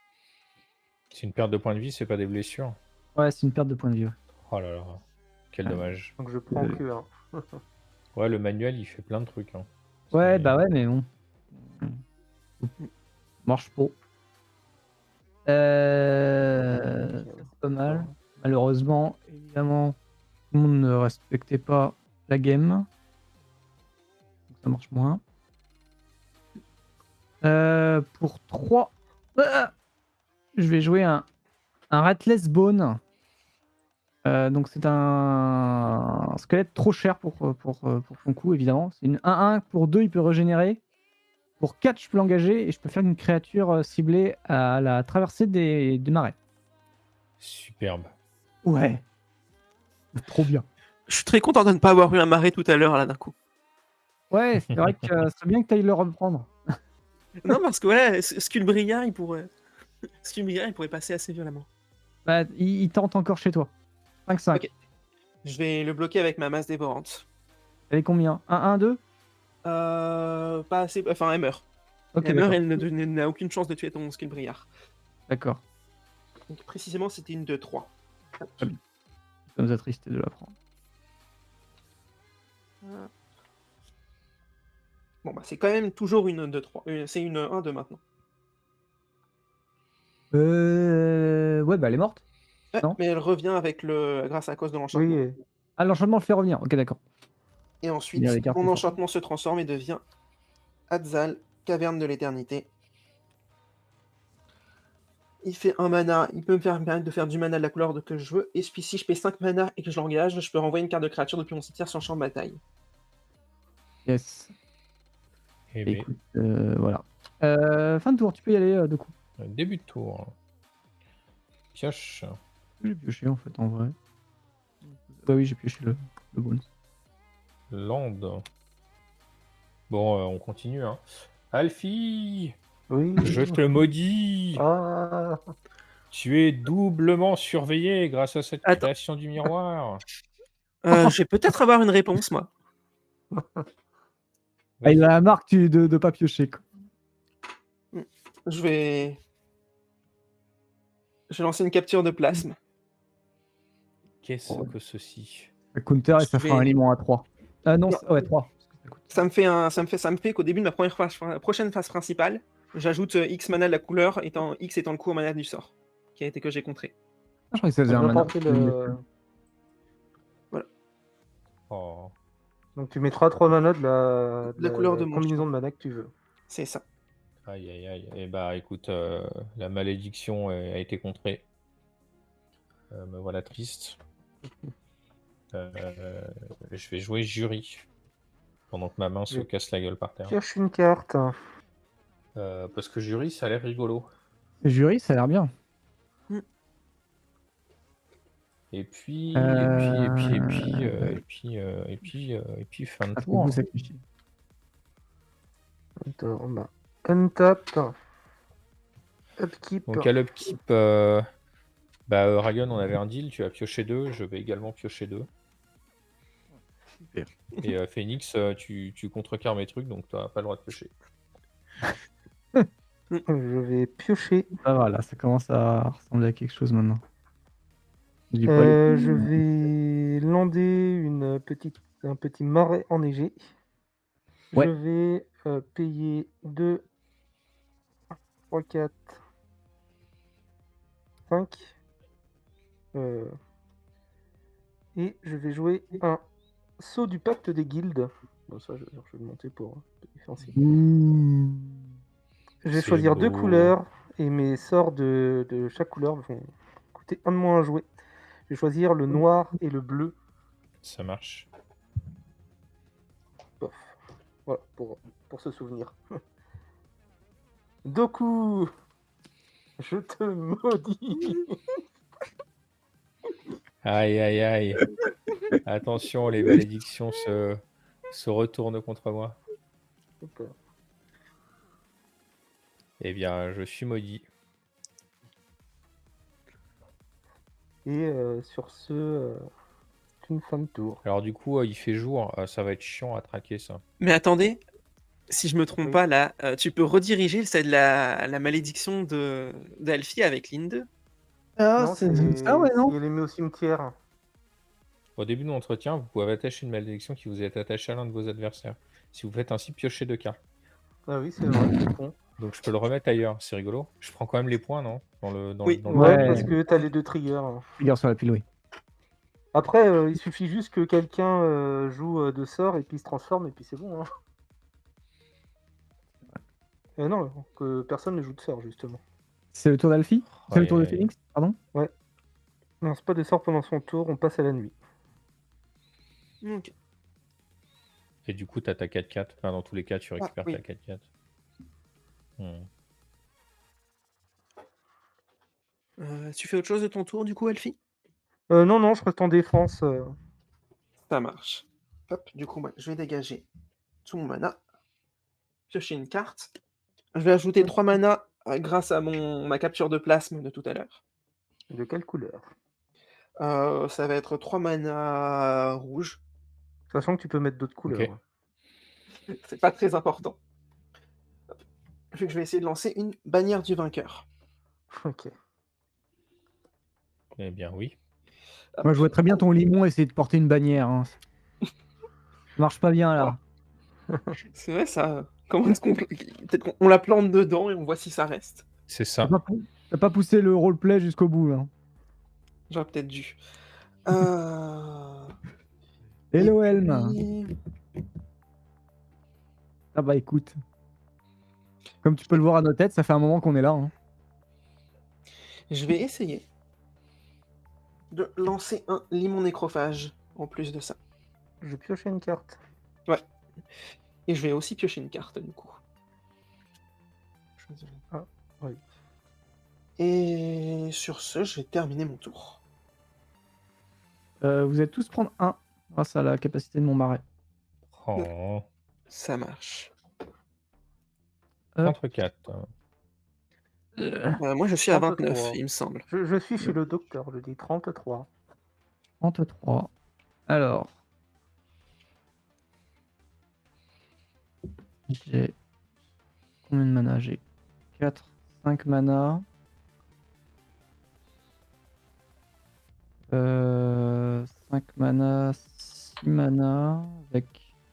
C'est une perte de points de vie, c'est pas des blessures. Ouais, c'est une perte de points de vie. Oh là là. Quel Ah. dommage. Donc je prends que un. Ouais, le manuel, il fait plein de trucs. Hein. Ouais, C'est- bah ouais, mais bon. Marche pas. C'est pas mal. Malheureusement, évidemment, tout le monde ne respectait pas la game. Donc ça marche moins. Pour 3, je vais jouer un Ratless Bone. Donc c'est un squelette trop cher pour son coup, évidemment. C'est une 1-1. Pour 2, il peut régénérer. Pour 4, je peux l'engager et je peux faire une créature ciblée à la traversée des marais. Superbe. Ouais. Trop bien. Je suis très content de ne pas avoir eu un marais tout à l'heure, là, d'un coup. Ouais, c'est vrai que c'est bien que tu ailles le reprendre. Non, parce que, ouais, Skullbriar, il pourrait passer assez violemment. Bah, il tente encore chez toi. 5-5. Ok. Je vais le bloquer avec ma masse dévorante. Elle est combien? 1-1-2? Pas assez... Enfin, elle meurt. Ok, Elle meurt, d'accord. elle n'a aucune chance de tuer ton Skullbriar. D'accord. Donc, précisément, c'était une 2-3. Ça nous attristait de la prendre. Bon, bah, c'est quand même toujours une 2-3. C'est une 1-2 maintenant. Ouais, bah elle est morte. Ouais, Non. mais elle revient avec grâce à cause de l'enchantement. Oui, Ah, l'enchantement le fait revenir. Ok, d'accord. Et ensuite, Il y a les cartes mon plus enchantement se transforme et devient Adzal, caverne de l'éternité. Il fait un mana, il peut me permettre de faire du mana de la couleur que je veux. Et puis si je paye 5 mana et que je l'engage, je peux renvoyer une carte de créature depuis mon cimetière sur le champ de bataille. Yes. Eh ben, Écoute, voilà. Fin de tour, tu peux y aller de coup. début de tour. Pioche. J'ai pioché en fait en vrai. Bah oui, j'ai pioché le bonus. Land. Bon, on continue. Hein. Alfie, oui. je te maudis. Ah, Tu es doublement surveillé grâce à cette Attends. création du miroir. Je vais peut-être avoir une réponse, moi. Ah, il a la marque de pas piocher. Quoi. Je vais lancer une capture de plasme. Qu'est-ce que ceci? Le counter et ça fera un limon à 3. Ah non, Non. ouais, 3. Ça me fait qu'au début de ma prochaine phase principale, j'ajoute X mana de la couleur, X étant le coût en mana du sort, que j'ai contré. Ah, je crois que ça faisait on un va mana. porter le... Oh. Donc tu mettras 3 mana de La couleur de mon combinaison choix. de mana que tu veux. C'est ça. Aïe aïe aïe. Eh bah écoute, la malédiction a été contrée. Me voilà triste. Je vais jouer jury. Pendant que ma main se Oui. casse la gueule par terre. Pioche une carte. Parce que jury, ça a l'air rigolo. Jury, ça a l'air bien. Et puis, Euh, et puis, fin de Ah, faut tour. vous sacrifier. Attends, on a untap. Upkeep. Donc à l'upkeep, Rayon, on avait un deal, tu as pioché 2, je vais également piocher 2. Super. Et Phoenix, tu contrecarres mes trucs, donc tu n'as pas le droit de piocher. Je vais piocher. Ah, voilà, ça commence à ressembler à quelque chose maintenant. Du Je vais lander un petit marais enneigé. Ouais. Je vais payer 2, 3, 4, 5. Et je vais jouer un saut du pacte des guildes. Bon, ça, je vais le monter pour différencier. Je vais C'est choisir beau. 2 couleurs et mes sorts de chaque couleur vont coûter 1 de moins à jouer. Je vais choisir le noir et le bleu. Ça marche. Pof. Voilà, pour se souvenir. Doku, je te maudis. Aïe, aïe, aïe. Attention, les malédictions se retournent contre moi. Hop. Eh bien, je suis maudit. Et sur ce, c'est une fin de tour. Alors du coup, il fait jour, ça va être chiant à traquer ça. Mais attendez, si je me trompe Oui. pas là, tu peux rediriger la malédiction d'Alfie avec Linde. Ah, Non, c'est c'est ça, ouais, si non? elle est mise au cimetière. Au début de l'entretien, vous pouvez attacher une malédiction qui vous est attachée à l'un de vos adversaires. Si vous faites ainsi, piochez 2 cartes. Ah oui, c'est vrai, c'est con. Donc je peux le remettre ailleurs, c'est rigolo. Je prends quand même les points, non? Oui. Dans Ouais, Ouais. parce que t'as les 2 triggers. Figure sur la pile, oui. Après, il suffit juste que quelqu'un joue de sort et puis il se transforme et puis c'est bon. Hein. Non, que personne ne joue de sort justement. C'est le tour d'Alfie? C'est le tour de Ouais. Phoenix, pardon? Non, c'est pas de sort pendant son tour, on passe à la nuit. Ok. Et du coup, t'as ta 4-4. Enfin, dans tous les cas, tu récupères oui. ta 4-4. Tu fais autre chose de ton tour du coup, Elfie? Non, je reste en défense. Ça marche. Hop, du coup, je vais dégager tout mon mana, piocher une carte. Je vais ajouter 3 mana grâce à ma capture de plasme de tout à l'heure. De quelle couleur? Ça va être 3 mana rouges. Sachant que tu peux mettre d'autres couleurs. Ok. C'est pas très important. Hop. Vu que je vais essayer de lancer une bannière du vainqueur. Ok. Eh bien, oui. Hop. Moi, je vois très bien ton limon essayer de porter une bannière. Hein. Ça marche pas bien là. C'est vrai ça. Comment est-ce qu'on peut-être qu'on la plante dedans et on voit si ça reste. C'est ça. T'as pas poussé le roleplay jusqu'au bout là. J'aurais peut-être dû. Hello Et Helm. puis, Ah bah écoute. Comme tu peux le voir à nos têtes, ça fait un moment qu'on est là. Hein. je vais essayer de lancer un limon nécrophage en plus de ça. Je vais piocher une carte. Et je vais aussi piocher une carte du coup. Ah, oui. Et sur ce, je vais terminer mon tour. Vous allez tous prendre 1 grâce à la capacité de mon marais. Oh. Ça marche. Entre 4. Moi, je suis à 29, 33. il me semble. Je suis chez le docteur, je dis 33. 33. Alors. J'ai combien de mana? J'ai 4, 5 mana. 5 mana, 6 mana. Avec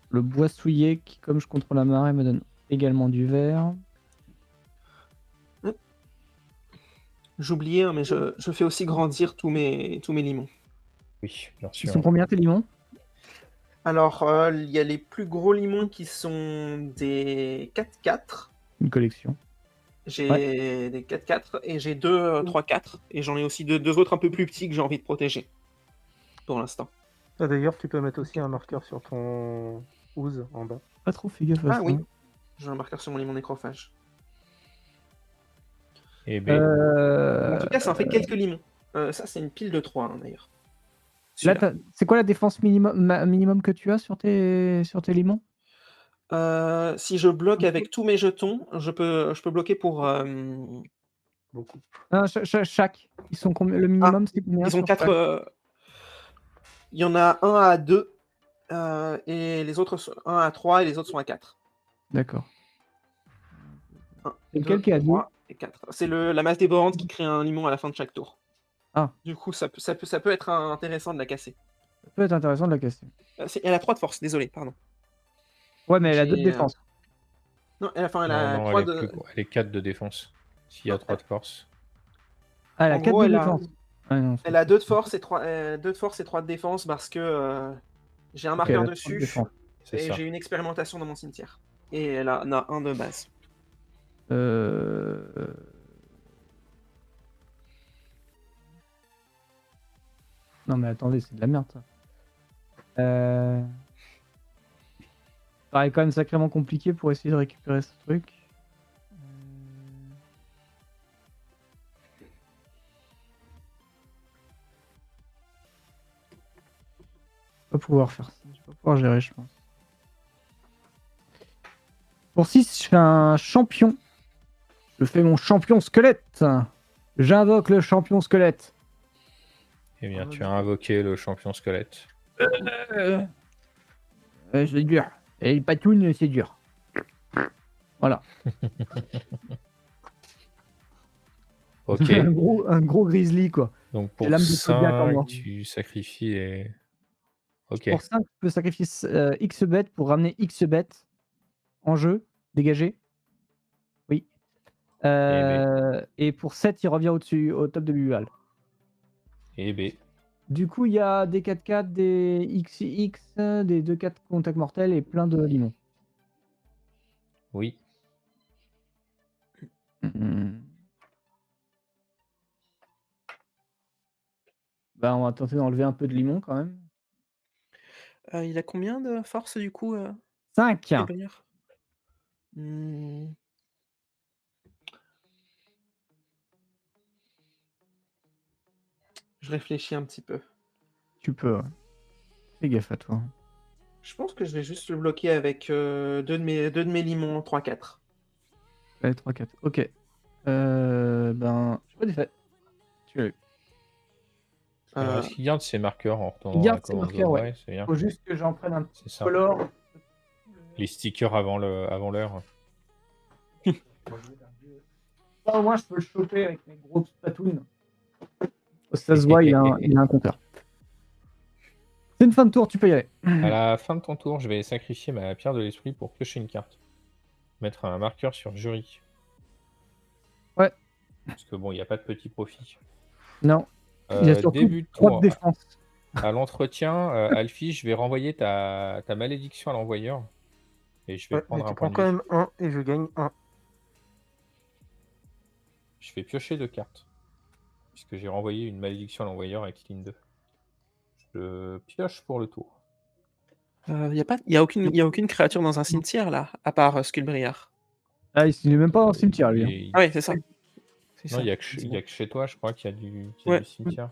le bois souillé qui, comme je contrôle la marée, me donne également du vert. J'oubliais, hein, mais je fais aussi grandir tous mes limons. Oui, bien Ils sûr. sont combien tes limons? Alors, il y a les plus gros limons qui sont des 4-4. Une collection. J'ai des 4-4 et j'ai 2 3-4. Et j'en ai aussi deux autres un peu plus petits que j'ai envie de protéger. Pour l'instant. Ah, d'ailleurs, tu peux mettre aussi un marqueur sur ton ooze en bas. Pas trop fait gaffe à Ah ça. oui, j'ai un marqueur sur mon limon nécrophage. Eh ben, En tout cas, ça en fait quelques limons. Ça, c'est une pile de 3 hein, d'ailleurs. Là, Celui-là. c'est quoi la défense minimum que tu as sur tes limons? Si je bloque avec tous mes jetons, je peux bloquer pour. Beaucoup. Ah, chaque. Ils sont combien? Le minimum, c'est combien Ils ont sur 4. chaque Il y en a un à 2 et les autres sont 1 à 3 et les autres sont à 4. D'accord. 1, C'est lequel qui est à 2? 3 et 4. C'est la masse dévorante qui crée un limon à la fin de chaque tour. Ah. Du coup, ça peut être intéressant de la casser. Ça peut être intéressant de la casser. Elle a 3 de force, désolé, pardon. Ouais, mais elle a 2 de J'ai, défense. Non, elle a non, 3 elle est, elle est 4 de défense. S'il y a Non, 3 de force. Ah, elle a En 4 gros, de elle a- défense. Ouais, non, Elle a 2 de force et 3 de défense parce que j'ai un Ok, marqueur elle a 3 de dessus défense. C'est et ça. j'ai une expérimentation dans mon cimetière. Et elle en a un de base. Non, mais attendez, c'est de la merde, ça. Ça paraît quand même sacrément compliqué pour essayer de récupérer ce truc. Je vais pas pouvoir faire ça. Je vais pas pouvoir gérer, je pense. Pour 6, je fais un champion. Je fais mon champion squelette. J'invoque le champion squelette. Eh bien, tu as invoqué le champion squelette. C'est dur. Et le patoun, c'est dur. Voilà. Ok. un gros grizzly, quoi. Donc J'ai pour l'âme de Zodiac en moi. 5, tu sacrifies et... Ok. Pour 5, tu peux sacrifier X bêtes pour ramener X bêtes en jeu, dégagé. Oui. Et pour 7, il revient au-dessus, au top de l'UVAL. Et B. Du coup, il y a des 4-4, des XX, des 2-4 contacts mortels et plein de limons. Oui. Bah, on va tenter d'enlever un peu de limon quand même. Il a combien de force du coup 5. Brière Je réfléchis un petit peu. Tu peux. Ouais. Fais gaffe à toi. Je pense que je vais juste le bloquer avec deux de mes limons 3-4. Allez, 3-4. Ok. Ben, je pas d'effet. Tu l'as eu. Est-ce qu'il garde ses marqueurs en retournant Il dans la garde ses commande marqueurs, zone? ouais. C'est bien. Faut juste que j'en prenne un petit C'est ça. color. Les stickers avant l'heure. Au moins, je peux le choper avec mes gros patounes. Ça se voit, il a un compteur. C'est une fin de tour, tu peux y aller. À la fin de ton tour, je vais sacrifier ma pierre de l'esprit pour piocher une carte. Mettre un marqueur sur jury. Ouais. Parce que bon, il n'y a pas de petit profit. Non. Il y a surtout Début de 3 tour. de défense. À l'entretien, Alfie, je vais renvoyer ta malédiction à l'envoyeur. Et je vais prendre mais un tu point prends de quand vie. même 1 et je gagne 1. Je vais piocher 2 cartes. Puisque j'ai renvoyé une malédiction à l'envoyeur avec ligne 2. Je pioche pour le tour. Il y a aucune créature dans un cimetière là, à part Skullbriar. Ah, il n'est même pas dans le cimetière, lui. Hein. Ah ouais, c'est ça. Non, il n'y a que chez toi, je crois, qu'il y a du cimetière.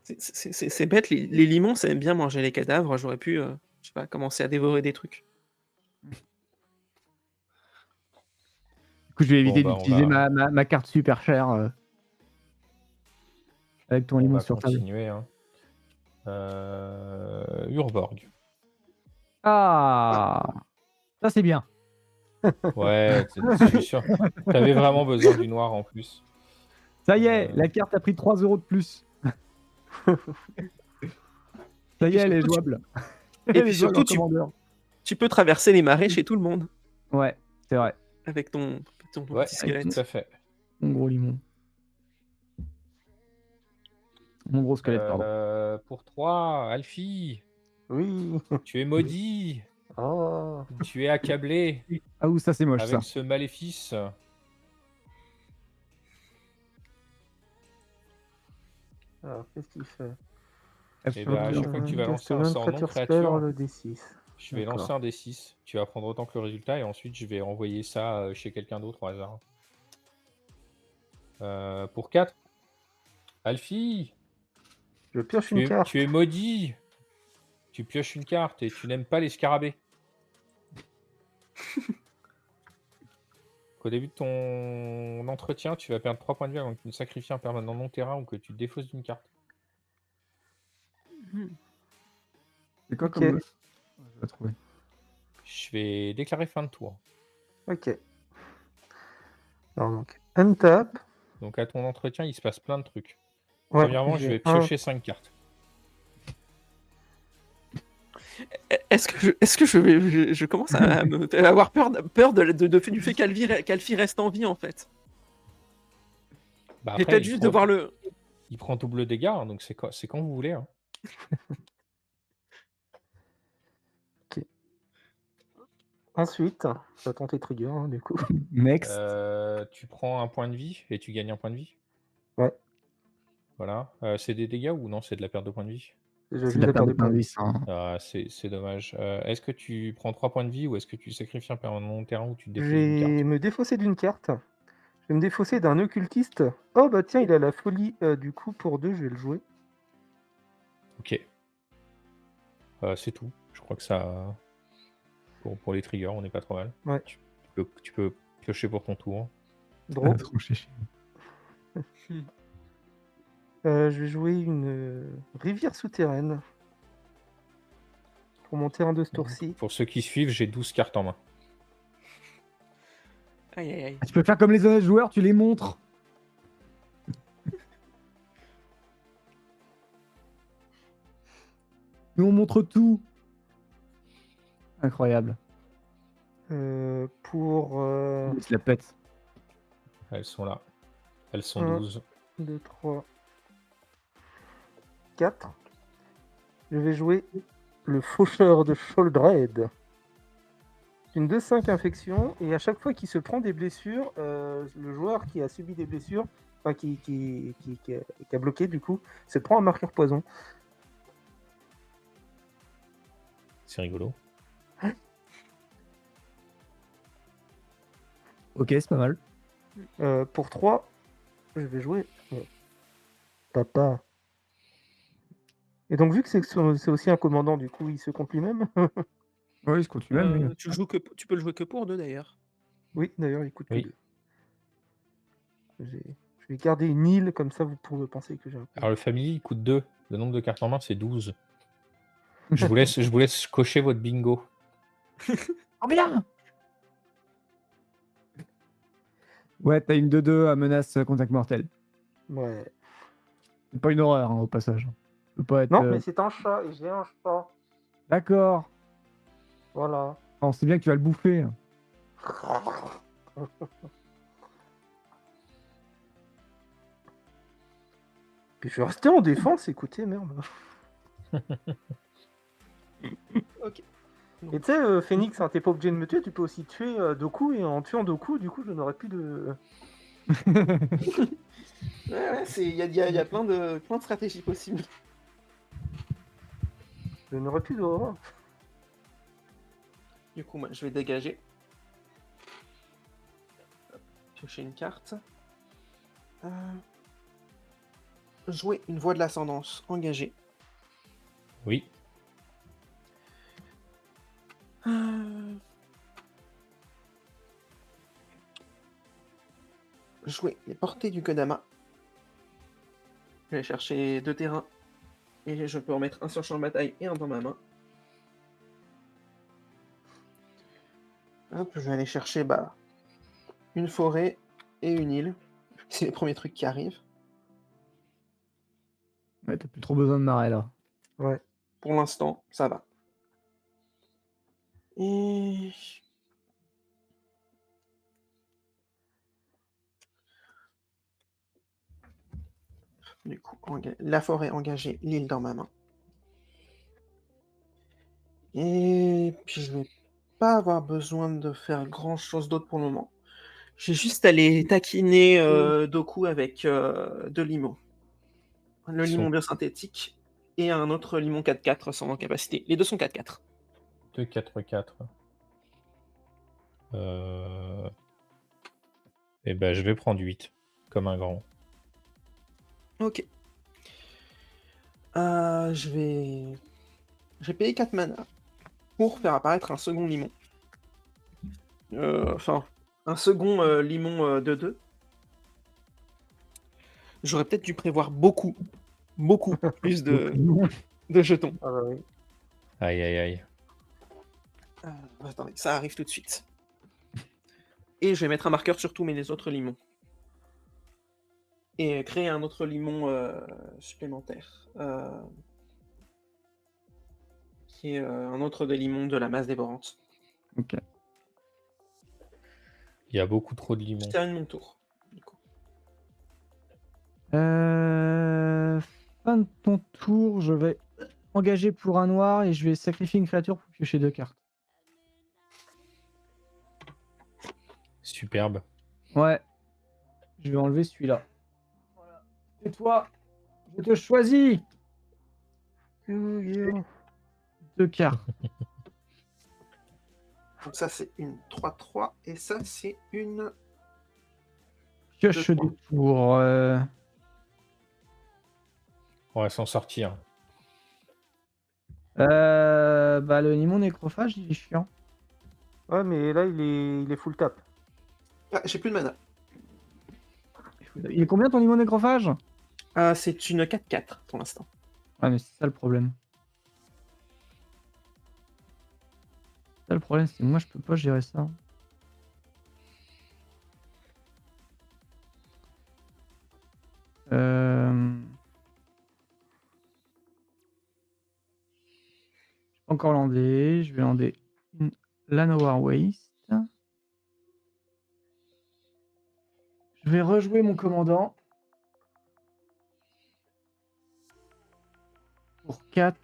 C'est bête, les limons, ça aime bien manger les cadavres. J'aurais pu, je sais pas, commencer à dévorer des trucs. Du coup, je vais éviter Bon, bah, d'utiliser ma carte super chère avec ton limon sur table. On va continuer. Hein. Urborg. Ah, ça c'est bien. Ouais, je suis sûr. T'avais vraiment besoin du noir en plus. Ça y est, la carte a pris 3 € de plus. Ça y est, elle est jouable. Et puis surtout, tu peux traverser les marais chez tout le monde. Ouais, c'est vrai. Avec ton Ouais, petit squelette. tout à fait. Mon gros limon. Mon gros squelette, pardon. Pour 3, Alfie. Oui. Tu es maudit. Oh. Tu es accablé. Ah ouh, ça c'est moche, avec ça. ce maléfice. Alors, qu'est-ce qu'il fait? Et bah, à chaque fois que tu vas lancer un sort non créature, le D6. je vais lancer un D6. Tu vas prendre autant que le résultat et ensuite je vais envoyer ça chez quelqu'un d'autre au hasard. Pour 4, Alfie, Je pioche une carte. tu es maudit. Tu pioches une carte et tu n'aimes pas les scarabées. Au début de ton entretien, tu vas perdre 3 points de vie avant que tu ne sacrifies un permanent non terrain ou que tu te défausses d'une carte. C'est quoi comme... Je vais trouver. Je vais déclarer fin de tour. Ok. Alors donc, untap. Donc à ton entretien, il se passe plein de trucs. Ouais, Premièrement, je vais piocher 5 cartes. Est-ce que je commence à avoir peur du fait qu'Alfie reste en vie en fait. Bah J'ai peut-être juste de voir le... Il prend double dégâts, hein, donc c'est quand vous voulez. Hein. Ok. Ensuite, j'attends tes triggers, hein, du coup. Next. Tu prends un point de vie et tu gagnes un point de vie. Ouais. Voilà. C'est des dégâts ou non? C'est de la perte de points de vie? C'est de la perte de points de vie, ça. Hein. Ah, c'est dommage. Est-ce que tu prends 3 points de vie ou est-ce que tu sacrifies un permanent terrain ou tu te défausses d'une Je vais carte? me défausser d'une carte. Je vais me défausser d'un occultiste. Oh bah tiens, il a la folie. Du coup, pour 2, je vais le jouer. Ok. C'est tout. Je crois que ça... Pour les triggers, on n'est pas trop mal. Ouais. Tu peux piocher pour ton tour. Draw. Trop chichi. Je vais jouer une rivière souterraine pour mon terrain de ce tour-ci. Pour ceux qui suivent, j'ai 12 cartes en main. Aïe aïe aïe. Tu peux faire comme les honnêtes joueurs, tu les montres. Nous on montre tout. Incroyable. Pour Il se la pète. Elles sont là. Elles sont Un. 12. 2, 3, 4. Je vais jouer le faucheur de Sholdred. Une 2-5 infection, et à chaque fois qu'il se prend des blessures, le joueur qui a subi des blessures, enfin qui a bloqué du coup, se prend un marqueur poison. C'est rigolo. Ok, c'est pas mal. Pour 3, je vais jouer Papa. Et donc vu que c'est aussi un commandant, du coup il se compte lui-même. Oui, il se continue même. lui. Tu peux le jouer que pour 2 d'ailleurs. Oui, d'ailleurs il coûte que Oui. 2. Je vais garder une île, comme ça vous pouvez penser que j'ai un peu. Alors le family, il coûte 2. Le nombre de cartes en main, c'est 12. Je vous laisse cocher votre bingo. Oh bien. Ouais, t'as une 2-2 à menace contact mortel. Ouais. C'est pas une horreur hein, au passage. Ça peut pas être. Non, mais c'est un chat, et j'ai un chat. D'accord. Voilà. On sait bien que tu vas le bouffer. Puis je vais rester en défense, écoutez, merde. Ok. Et tu sais, Phoenix, hein, t'es pas obligé de me tuer, tu peux aussi tuer Doku, et en tuant Doku, du coup, je n'aurai plus de. Ouais, il y a plein de stratégies possibles. Je n'aurai plus d'aura. Du coup, moi, je vais dégager. Piocher une carte. Jouer une voix de l'ascendance engagée. Oui. Jouer les portées du Kodama. Je vais chercher 2 terrains. Et je peux en mettre un sur le champ de bataille et un dans ma main. Hop, je vais aller chercher une forêt et une île. C'est les premiers trucs qui arrivent. Ouais, t'as plus trop besoin de marée là. Ouais. Pour l'instant, ça va. Et... Du coup, la forêt engagée, l'île dans ma main. Et puis je vais pas avoir besoin de faire grand chose d'autre pour le moment. J'ai juste aller taquiner Doku avec 2 limons. Le limon biosynthétique et un autre limon 4-4 sans capacité. Les deux sont 4-4. 2, 4, 4. Et ben, je vais prendre 8, comme un grand. Ok. Je vais payer 4 mana pour faire apparaître un second limon. Enfin, un second limon de 2. J'aurais peut-être dû prévoir beaucoup plus de jetons. Ah bah oui. Aïe, aïe, aïe. Attendez, ça arrive tout de suite. Et je vais mettre un marqueur sur tous mes autres limons. Et créer un autre limon supplémentaire. Qui est un autre des limons de la masse dévorante. Ok. Il y a beaucoup trop de limons. Je termine mon tour. Du coup. Fin de ton tour, je vais engager pour un noir et je vais sacrifier une créature pour piocher 2 cartes. Superbe. Ouais. Je vais enlever celui-là. Voilà. Et toi, je te choisis 2 cartes. Donc ça c'est une 3-3 et ça c'est une... Pioche Deux, des tours. On va s'en sortir. Le limon nécrophage, il est chiant. Ouais, mais là, il est full tap. Ah, j'ai plus de mana. Il est combien ton limon nécrophage? C'est une 4-4 pour l'instant. Ah, mais c'est ça le problème. Ça, le problème, c'est que moi, je peux pas gérer ça. Encore lander. Je vais lander une Llanowar Waste. Je vais rejouer mon commandant. Pour 4.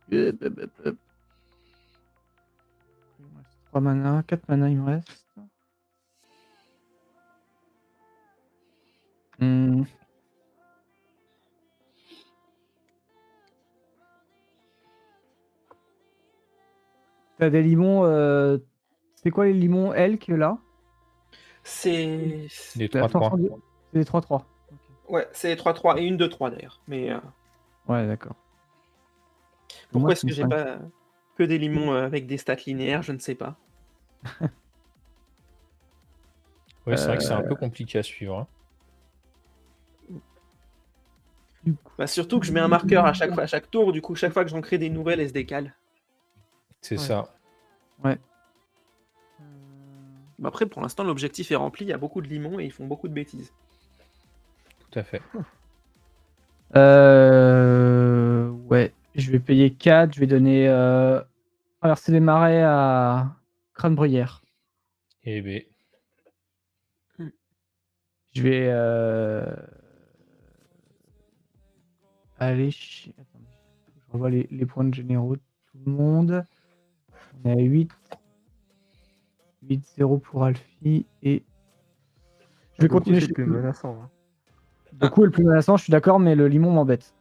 Il me reste 3 mana. 4 mana, il me reste. T'as des limons. C'est quoi les limons elk là? C'est. Les La 3-3. force de- C'est les 3-3. Ouais, c'est 3-3 et une 2-3 d'ailleurs. Mais Ouais, d'accord. pourquoi Moi, est-ce que c'est j'ai une pas que des limons avec des stats linéaires? Je ne sais pas. Ouais, c'est vrai que c'est un peu compliqué à suivre. Hein. Bah, surtout que je mets un marqueur à chaque tour, du coup, chaque fois que j'en crée des nouvelles, elles se décalent. C'est Ouais. ça. Ouais. Bah, après, pour l'instant, l'objectif est rempli, il y a beaucoup de limons et ils font beaucoup de bêtises. Tout à fait. Ouais, je vais payer 4, je vais donner traverser les marais à Crâne Bruyère. Et B. Je vais aller Attendez, je revois les points de généraux de tout le monde. On est à 8. 8-0 pour Alfie et je vais continuer C'est chez plus lui. menaçant. Hein. Doku est le plus menaçant, je suis d'accord, mais le limon m'embête.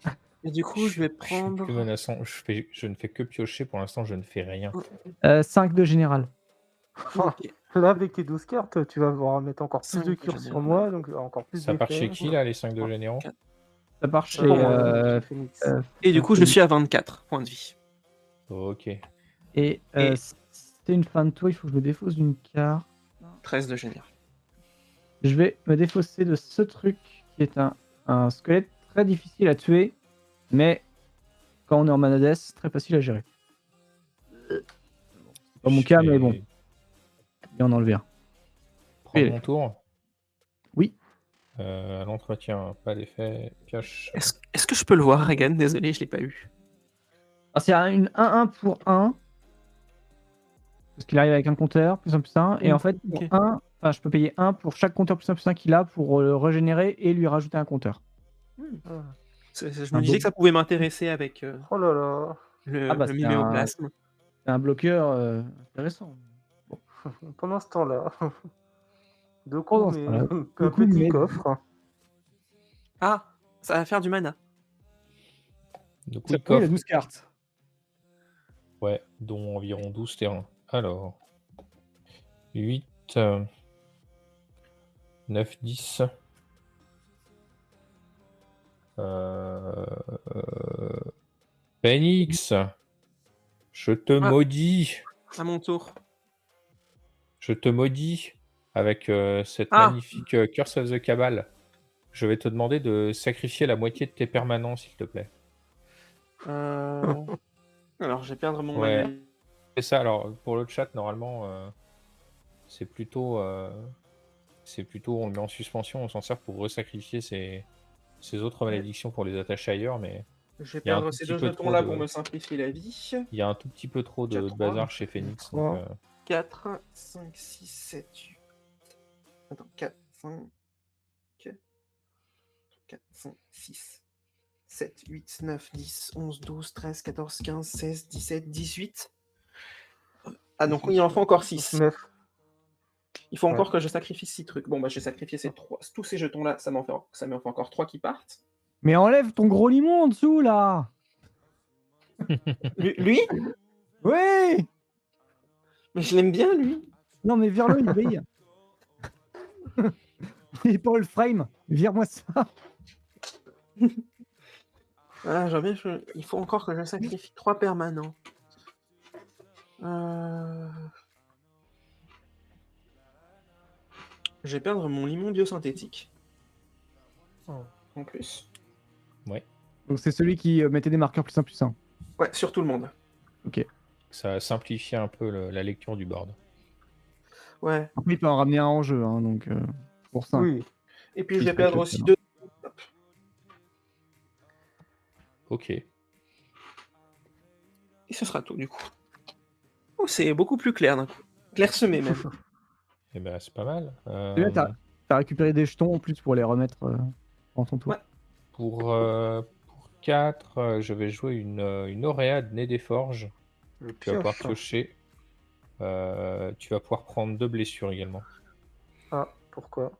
Et du coup, je vais Je suis prendre. plus menaçant. Je ne fais que piocher. Pour l'instant, je ne fais rien. 5 de général. Ok. Là, avec tes 12 cartes, tu vas avoir mettre encore plus de Cinq cure général. sur moi, donc encore plus Ça part chez d'effets. qui, là, les 5 de généraux? Ça part C'est chez pour moi. Chez Phoenix. Et du coup, je suis à 24 points de vie. Ok. Et c'est une fin de tour, il faut que je me défausse d'une carte. 13 de général. Je vais me défausser de ce truc qui est un squelette très difficile à tuer, mais quand on est en manades, très facile à gérer. C'est pas mon cas, mais bon, il en enlever un. Prends Oui. mon tour. Oui. À l'entretien, pas d'effet. Pioche. Est-ce que je peux le voir, Regan? Désolé, je l'ai pas eu. Ah, c'est une 1-1 pour 1. Parce qu'il arrive avec un compteur, plus 1, plus 1. Et en fait, pour Ok. 1, je peux payer 1 pour chaque compteur plus 1, plus 1 qu'il a pour le régénérer et lui rajouter un compteur. Ah. Je me disais que ça pouvait m'intéresser avec Oh là là. le miméoplasme. C'est un bloqueur intéressant. Pendant ce temps-là, Pendant Doku ce met temps-là, un Doku petit met- coffre. Ah, ça va faire du mana. Donc, Ça oui, prend, il a coffre. 12 cartes. Ouais, dont environ 12 terrains. Alors, 8, 9, 10. Phoenix, je te maudis. À mon tour. Je te maudis avec cette Ah. magnifique Curse of the Cabal. Je vais te demander de sacrifier la moitié de tes permanents, s'il te plaît. Alors, je vais perdre mon Ouais. mana. C'est ça, alors pour le chat, normalement, c'est plutôt, on le met en suspension, on s'en sert pour resacrifier ses autres malédictions pour les attacher ailleurs, mais Je vais il y a un perdre tout ces petit deux peu jetons-là trop pour de- me simplifier la vie. il y a un tout petit peu trop de 4, bazar chez Phoenix. Donc, 3. 4, 5, 6, 7, 8. Attends, 4, 5. 4, 5, 6, 7, 8, 9, 10, 11, 12, 13, 14, 15, 16, 17, 18. Ah, donc il en faut encore 6. 9. Il faut encore Ouais. que je sacrifie 6 trucs. Bon, bah, je vais sacrifier tous ces jetons-là. Ça m'en fait encore 3 qui partent. Mais enlève ton gros limon en dessous, là. Lui? Oui. Mais je l'aime bien, lui. Non, mais vire-le, il brille. Il est pas le frame. Vire-moi ça. Ah, il faut encore que je sacrifie 3 permanents. Je vais perdre mon limon biosynthétique. Oh. En plus. Donc c'est celui qui mettait des marqueurs plus 1 plus 1. Ouais, sur tout le monde. Ça simplifie un peu la lecture du board. Ouais. Après, il peut en ramener un en jeu, hein, donc pour 5. Oui. Et puis Oui, je vais c'est perdre que aussi ça. 2. Ok. Et ce sera tout du coup. Oh, c'est beaucoup plus clair d'un coup. Clairsemé même. Et ben c'est pas mal. Et là, t'as récupéré des jetons en plus pour les remettre en ton tour. Ouais. Pour 4, je vais jouer une Oréade née des forges. Je Tu vas pouvoir pioche. piocher. Tu vas pouvoir prendre 2 blessures également. Ah, pourquoi?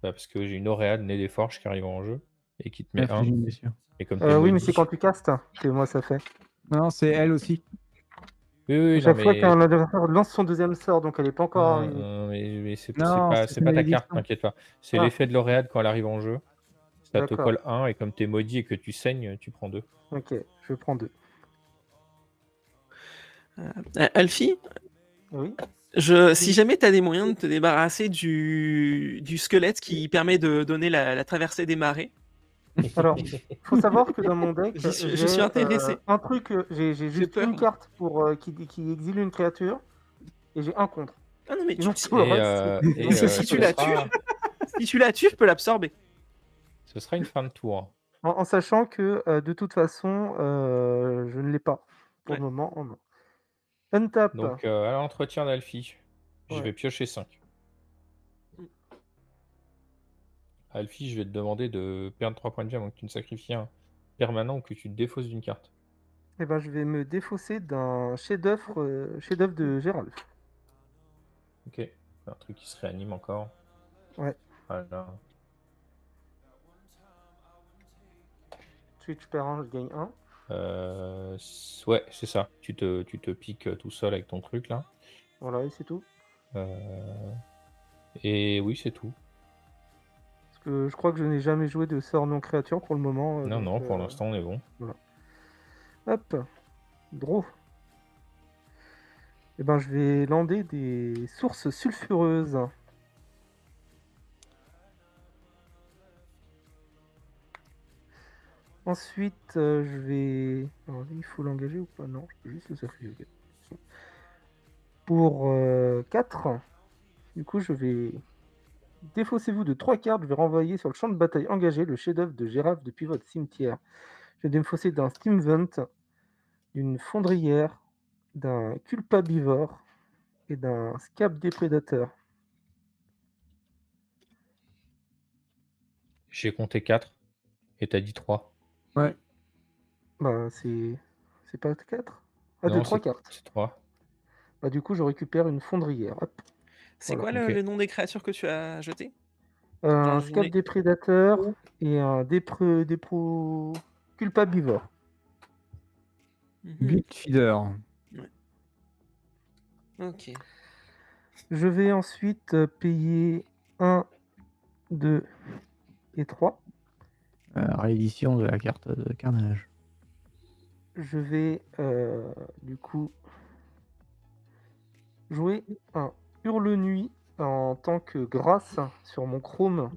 Bah, parce que j'ai une Oréade née des forges qui arrive en jeu et qui te met 1. Infliger une blessure. Et comme t'es Oui, mais maudit. c'est quand tu castes que moi ça fait. Non, c'est elle aussi. Oui, oui, À non, chaque fois mais... qu'un adversaire lance son deuxième sort, donc elle est pas encore arrivée. mais c'est Non, pas, c'est c'est pas ta malédiction. carte, t'inquiète pas. C'est Ah. l'effet de l'Oréade quand elle arrive en jeu. Ça te D'accord. colle 1 et comme t'es maudit et que tu saignes, tu prends 2. Ok, je prends 2. Alfie, Oui. si jamais tu as des moyens de te débarrasser du squelette qui permet de donner la traversée des marées. Alors, faut savoir que dans mon deck, Je suis j'ai intéressé. un truc, j'ai juste peur, une moi. carte pour qui exile une créature et j'ai un contre. Ah non, mais Sinon, tu- tout le reste, si tu la tues, si tu la tues, je peux l'absorber. Ce sera une fin de tour. en sachant que de toute façon, je ne l'ai pas pour le moment en main. Untap. Donc, à l'entretien d'Alfie, je Ouais. vais piocher 5. Alfie, je vais te demander de perdre 3 points de vie avant que tu ne sacrifies un permanent ou que tu te défausses d'une carte. Eh ben, je vais me défausser d'un chef-d'œuvre de Gérald. Ok. Un truc qui se réanime encore. Ouais. Voilà. Ensuite, je perds 1, je gagne 1. Ouais, c'est ça. Tu te piques tout seul avec ton truc là. Voilà, et c'est tout. Et oui, c'est tout. Parce que je crois que je n'ai jamais joué de sort non créature pour le moment. Non, donc, non, pour l'instant on est bon. Hop. Draw. Eh ben, je vais lander des sources sulfureuses. Ensuite, je vais... Alors, lui, il faut l'engager ou pas? Non, je peux juste le sacrifier. Ok. Pour 4, du coup, je vais... Défaussez-vous de 3 cartes, je vais renvoyer sur le champ de bataille engagé le chef-d'œuvre de Gérald depuis votre cimetière. Je vais défausser d'un Steamvent, d'une Fondrière, d'un Culpabivore et d'un Scab Déprédateur. J'ai compté 4 et t'as dit 3. Ouais. Bah, c'est pas 4? Ah, Non, 3 cartes. C'est 3. Bah, du coup, je récupère une Fondrière. Hop. C'est Voilà. quoi Ok. le nom des créatures que tu as jetées? Un Dans Scab une- Déprédateur et un Culpabivore. Mhm. Guild Feeder. Ok. Je vais ensuite payer 1, 2 et 3. Réédition de la carte de carnage. Je vais du coup jouer un Hurle-Nuit en tant que grâce sur mon Chrome.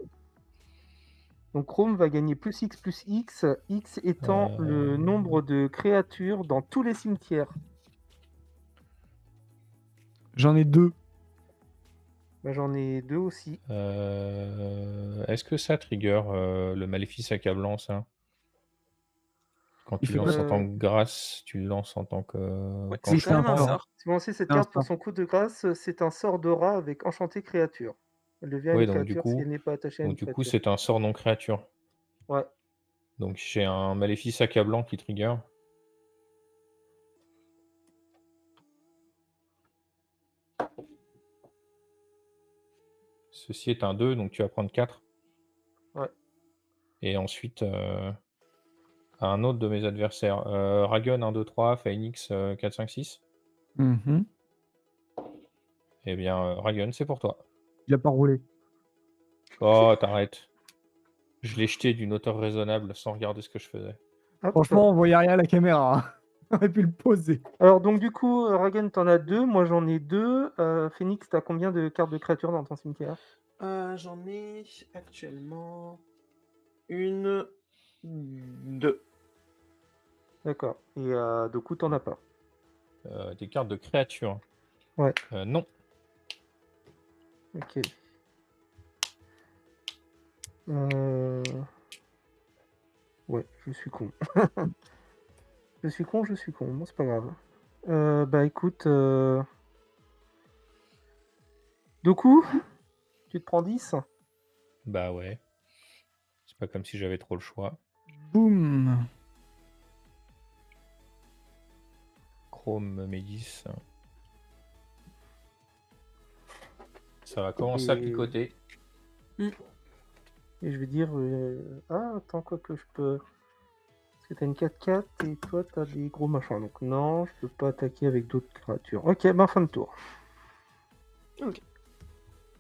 Donc Chrome va gagner plus X, X étant le nombre de créatures dans tous les cimetières. J'en ai 2. Bah, j'en ai 2 aussi. Est-ce que ça trigger le maléfice accablant, ça? Quand Il tu fait lances quoi en tant que grâce, tu le lances en tant que. Ouais, quand c'est je quand même un comprends. sort. Si vous lancez cette Un carte pour sort. son coup de grâce, c'est un sort d'aura avec enchanté créature. Elle devient Oui, une donc du créature coup- si elle n'est pas attachée à une Donc du coup, créature. c'est un sort non créature. Ouais. Donc j'ai un maléfice accablant qui trigger. Ceci est un 2, donc tu vas prendre 4. Ouais. Et ensuite, à un autre de mes adversaires. Ragon 1, 2, 3, Phoenix 4, 5, 6. Mhm. Eh bien, Ragon, c'est pour toi. Il a pas roulé. Oh, t'arrêtes. Je l'ai jeté d'une hauteur raisonnable sans regarder ce que je faisais. Hop. Franchement, on voyait rien à la caméra. On aurait pu le poser. Alors donc du coup, Ragen, t'en as 2, moi j'en ai 2. Phoenix, t'as combien de cartes de créatures dans ton cimetière? J'en ai actuellement une, deux. D'accord. Et du coup, t'en as pas. Des cartes de créatures. Ouais. Non. Ok. Euh, Ouais, je suis con. Je suis con, je suis con. Bon, c'est pas grave. Bah écoute, du coup, tu te prends 10. Bah ouais. C'est pas comme si j'avais trop le choix. Boum. Chrome Médis. Ça va commencer à Et- picoter. Et je vais dire... Ah, attends, quoi que je peux... Parce que t'as une 4-4 et toi t'as des gros machins. Donc non, je peux pas attaquer avec d'autres créatures. Ok, ben fin de tour.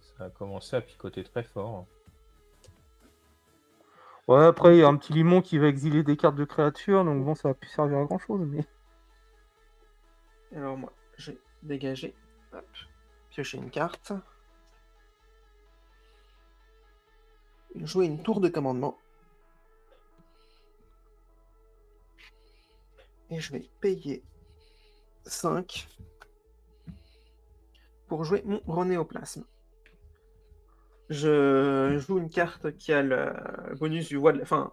Ça a commencé à picoter très fort. Ouais, après, il y a un petit limon qui va exiler des cartes de créatures, donc bon, ça va plus servir à grand chose, mais... Alors moi, j'ai dégagé, hop, pioché une carte, jouer une tour de commandement, et je vais payer 5 pour jouer mon Renéoplasme. Je joue une carte qui a le bonus du voie de... Enfin,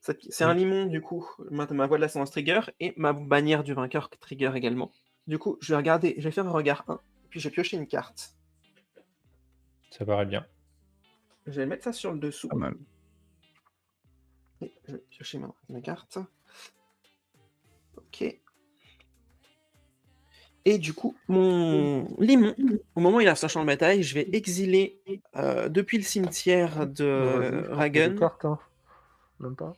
c'est un Oui. limon, du coup, ma voie de l'ascendance trigger, et ma bannière du vainqueur trigger également. Du coup, je vais faire un regard 1, puis je vais piocher une carte. Ça paraît bien. Je vais mettre ça sur le dessous. Pas mal. Et je vais piocher ma carte. Ok. Et du coup, mon limon, au moment où il a sa champ de bataille, je vais exiler depuis le cimetière Bah, de vas-y, je pense qu'il y a des Ragun. cartes, hein. Même pas.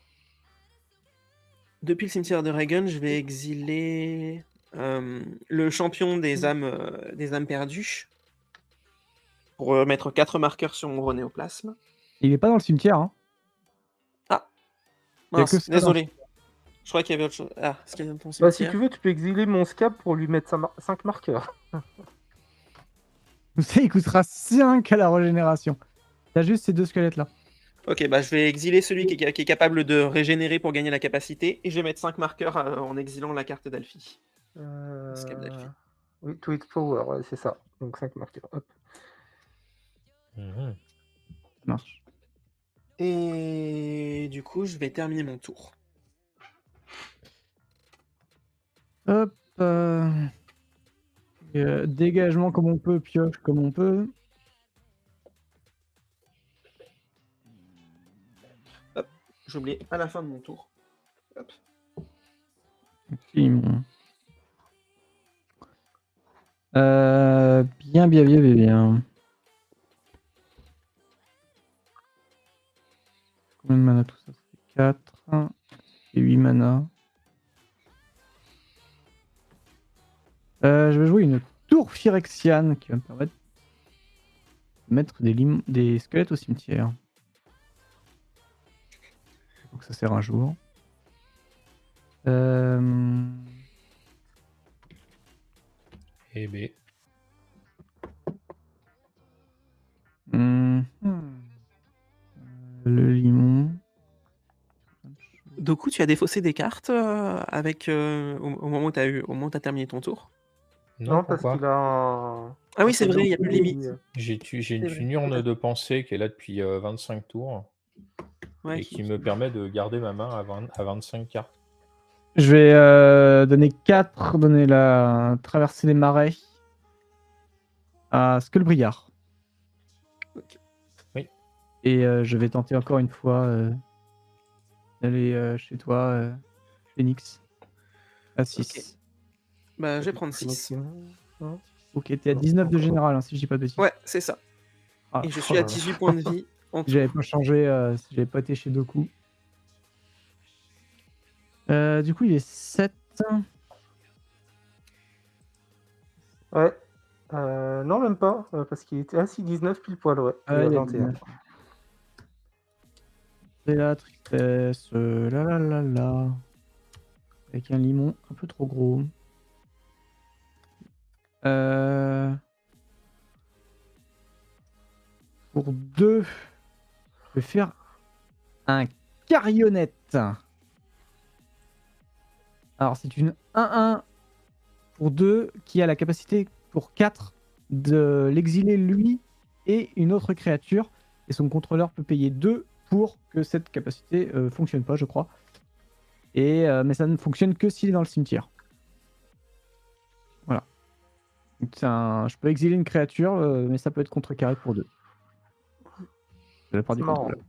Depuis le cimetière de Ragun, je vais exiler le champion des âmes perdues pour mettre 4 marqueurs sur mon Renéoplasme. Il est pas dans le cimetière. Hein. Il y a que Mince, ça dans le désolé. Je crois qu'il y avait autre chose. Ah, est-ce qu'il y a dans ton Bah, si cimetière? tu veux, tu peux exiler mon scab pour lui mettre 5 marqueurs. Vous savez, il coûtera 5 à la régénération. T'as juste ces deux squelettes là. Ok, bah je vais exiler celui qui est capable de régénérer pour gagner la capacité, et je vais mettre 5 marqueurs en exilant la carte d'Alfie. Scab d'Alfie. Oui, to its power, ouais, c'est ça. Donc 5 marqueurs. Hop. Mhm. Ça marche. Et du coup, je vais terminer mon tour. Hop. Dégagement comme on peut, pioche comme on peut. J'ai oublié à la fin de mon tour. Hop. Limon. Bien, bien, bien, bien, bien. Combien de mana tout ça? Ça fait 4 et 8 mana. Je vais jouer une tour phyrexiane qui va me permettre de mettre des squelettes au cimetière. Donc ça sert un jour. Eh ben. Le limon. Du coup, tu as défaussé des cartes avec au moment où tu as terminé ton tour. Non, parce pourquoi? qu'il a un... Ah oui, un c'est code vrai, il n'y a plus de d'entrée limite. J'ai une C'est vrai. tunurne de pensée qui est là depuis 25 tours Ouais, et qui me permet de garder ma main à 25 cartes. Je vais donner 4, traverser les marais à Skullbriar. Ok. Oui. Et je vais tenter encore une fois d'aller chez toi, Phoenix. À 6. Bah, je vais prendre 6. Maximum. Hein. Ok, t'es à 19 de général, hein, si je dis pas de bêtises. Ouais, c'est ça. Ah, Et je Oh suis là à là. 18 points de vie en si tout. j'avais pas changé, si j'avais pas été chez Doku. Du coup, il est 7. Ouais. Non, même pas, parce qu'il était... Ah si, 19 pile poil, ouais. Il est à il y a 21. 19. C'est la tristesse, la la la la. Avec un limon un peu trop gros. Pour 2, je vais faire un Carionnette. Alors, c'est une 1-1 pour 2 qui a la capacité pour 4 de l'exiler lui et une autre créature. Et son contrôleur peut payer 2 pour que cette capacité fonctionne pas, je crois. Mais ça ne fonctionne que s'il est dans le cimetière. Voilà. Donc, je peux exiler une créature, mais ça peut être contrecarré pour 2. De la part C'est du marrant. contrôleur.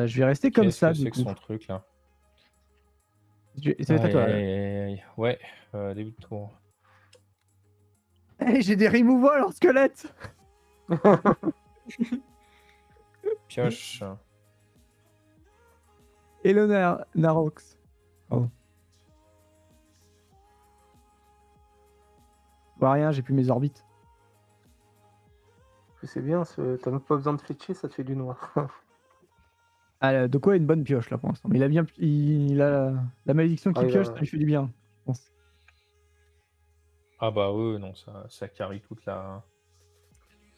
Je vais rester comme Qu'est-ce ça, que du c'est que coup. son truc là? C'est à toi. Aïe, aïe, aïe, aïe. Ouais, début de tour. Hey, j'ai des removals en squelette. Pioche. Hello Narox. Oh. Bah rien, j'ai plus mes orbites. C'est bien, t'as même pas besoin de fletcher, ça te fait du noir. Ah, de quoi une bonne pioche là pour l'instant. Mais il a la malédiction qui Ah, il pioche, a- ça lui fait du bien, je pense. Ah bah ouais, non, ça carry toute la...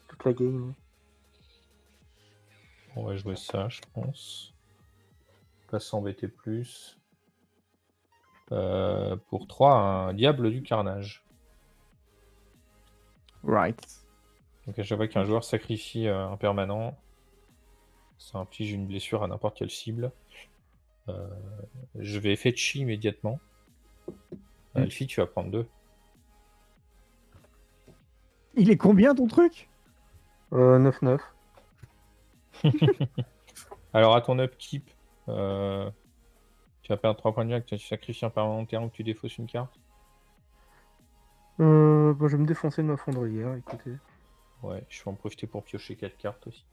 toute la game. On va jouer ça, je pense. Pas s'embêter plus. Pour 3, un diable du carnage. Right. Donc à chaque fois qu'un joueur sacrifie un permanent, ça inflige une blessure à n'importe quelle cible. Je vais fetch immédiatement. Alfie, tu vas prendre 2. Il est combien ton truc? 9-9. Alors à ton upkeep, tu vas perdre 3 points de vie, tu sacrifies un permanent de terrain ou que tu défausses une carte. Je vais me défoncer de ma fondrière, écoutez. Ouais, je vais en profiter pour piocher 4 cartes aussi.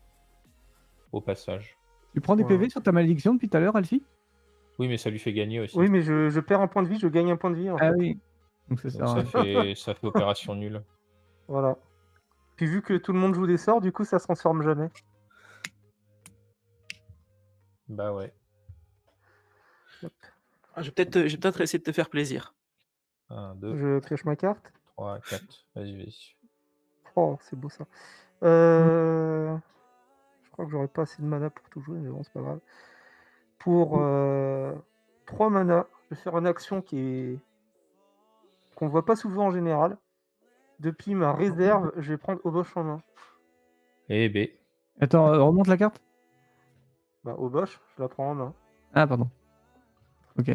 Au passage. Tu prends des Voilà. PV sur ta malédiction depuis tout à l'heure, Alfie? Oui, mais ça lui fait gagner aussi. Oui, mais je perds un point de vie, je gagne un point de vie en Ah fait. oui. Donc ça sert Donc à rien. ça fait opération nulle. Voilà. Puis vu que tout le monde joue des sorts, du coup ça se transforme jamais. Bah ouais. Je vais peut-être essayer de te faire plaisir. 1, 2, Je pioche ma carte. 3, 4. Vas-y. Oh, c'est beau ça. Je crois que j'aurais pas assez de mana pour tout jouer, mais bon, c'est pas grave. Pour 3 mana, je vais faire une action qu'on voit pas souvent en général. Depuis ma réserve, je vais prendre Obosh en main. Et B. Attends, remonte la carte. Bah, Obosh, je la prends en main. Ah pardon. Ok.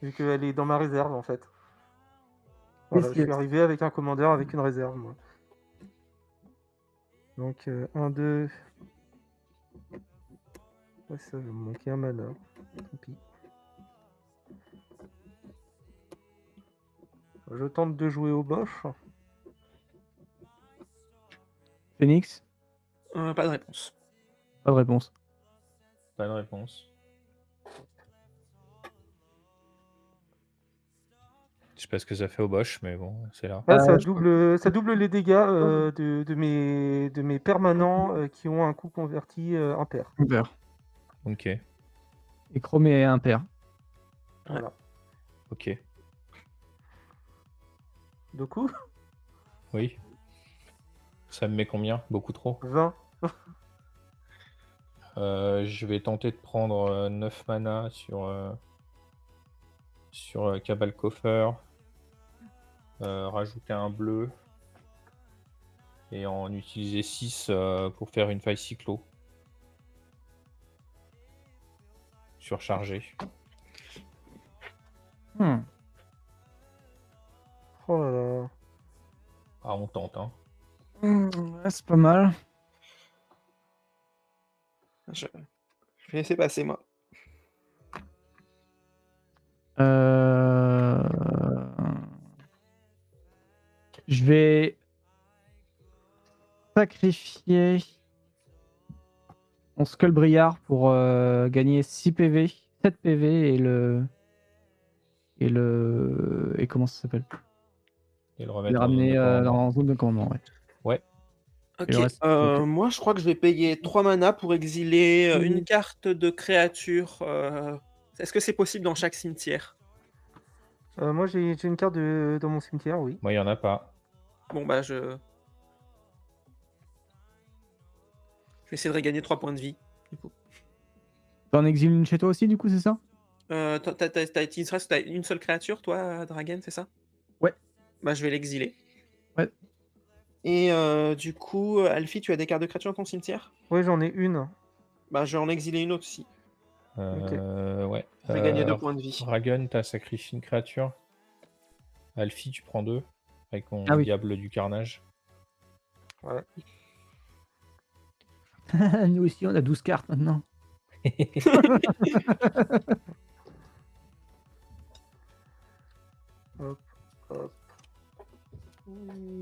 Vu qu'elle est dans ma réserve en fait. Voilà, Qu'est-ce je suis que- arrivé avec un commandeur avec une réserve, moi. Donc 1, 2. Ouais, ça va me manquer un mana. Tant pis. Je tente de jouer au Bosch. Phoenix? Pas de réponse. Pas de réponse. Pas de réponse. Je sais pas ce que ça fait au Bosch, mais bon, c'est là. Là, ça je double les dégâts de mes permanents qui ont un coup converti impair. Impair. Ok. Et chromé et impair. Voilà. Ok. Du coup, Oui. Ça me met combien? Beaucoup trop. 20. Je vais tenter de prendre 9 mana sur Cabal Coffer. Rajouter un bleu. Et en utiliser 6 pour faire une faille cyclo. Surchargé. Hmm. Oh là là. Ah, on tente, hein. Ouais, c'est pas mal. Je vais laisser passer, moi. Je vais sacrifier mon Skullbriar pour gagner 6 PV, 7 PV et comment ça s'appelle? Et le Les remettre dans zone ramener de commandement. en zone de commandement, ouais. Ouais. Ok, Et le reste, moi je crois que je vais payer 3 mana pour exiler une carte de créature. Est-ce que c'est possible dans chaque cimetière? Moi, j'ai une carte dans mon cimetière, oui. Moi, il y en a pas. Bon bah je vais essayer de regagner 3 points de vie. Du coup. T'en exiles une chez toi aussi, du coup, c'est ça? Il te reste une seule créature, toi, Dragon, c'est ça? Ouais. Bah, je vais l'exiler. Ouais. Et du coup, Alfie, tu as des cartes de créature dans ton cimetière? Oui, j'en ai une. Bah, je vais en exiler une autre aussi. Ouais. Je vais gagner 2 points de vie. Dragon, t'as sacrifié une créature. Alfie, tu prends 2. Avec ton Ah oui. diable du carnage. Ouais. Nous aussi, on a 12 cartes maintenant. Hop, hop.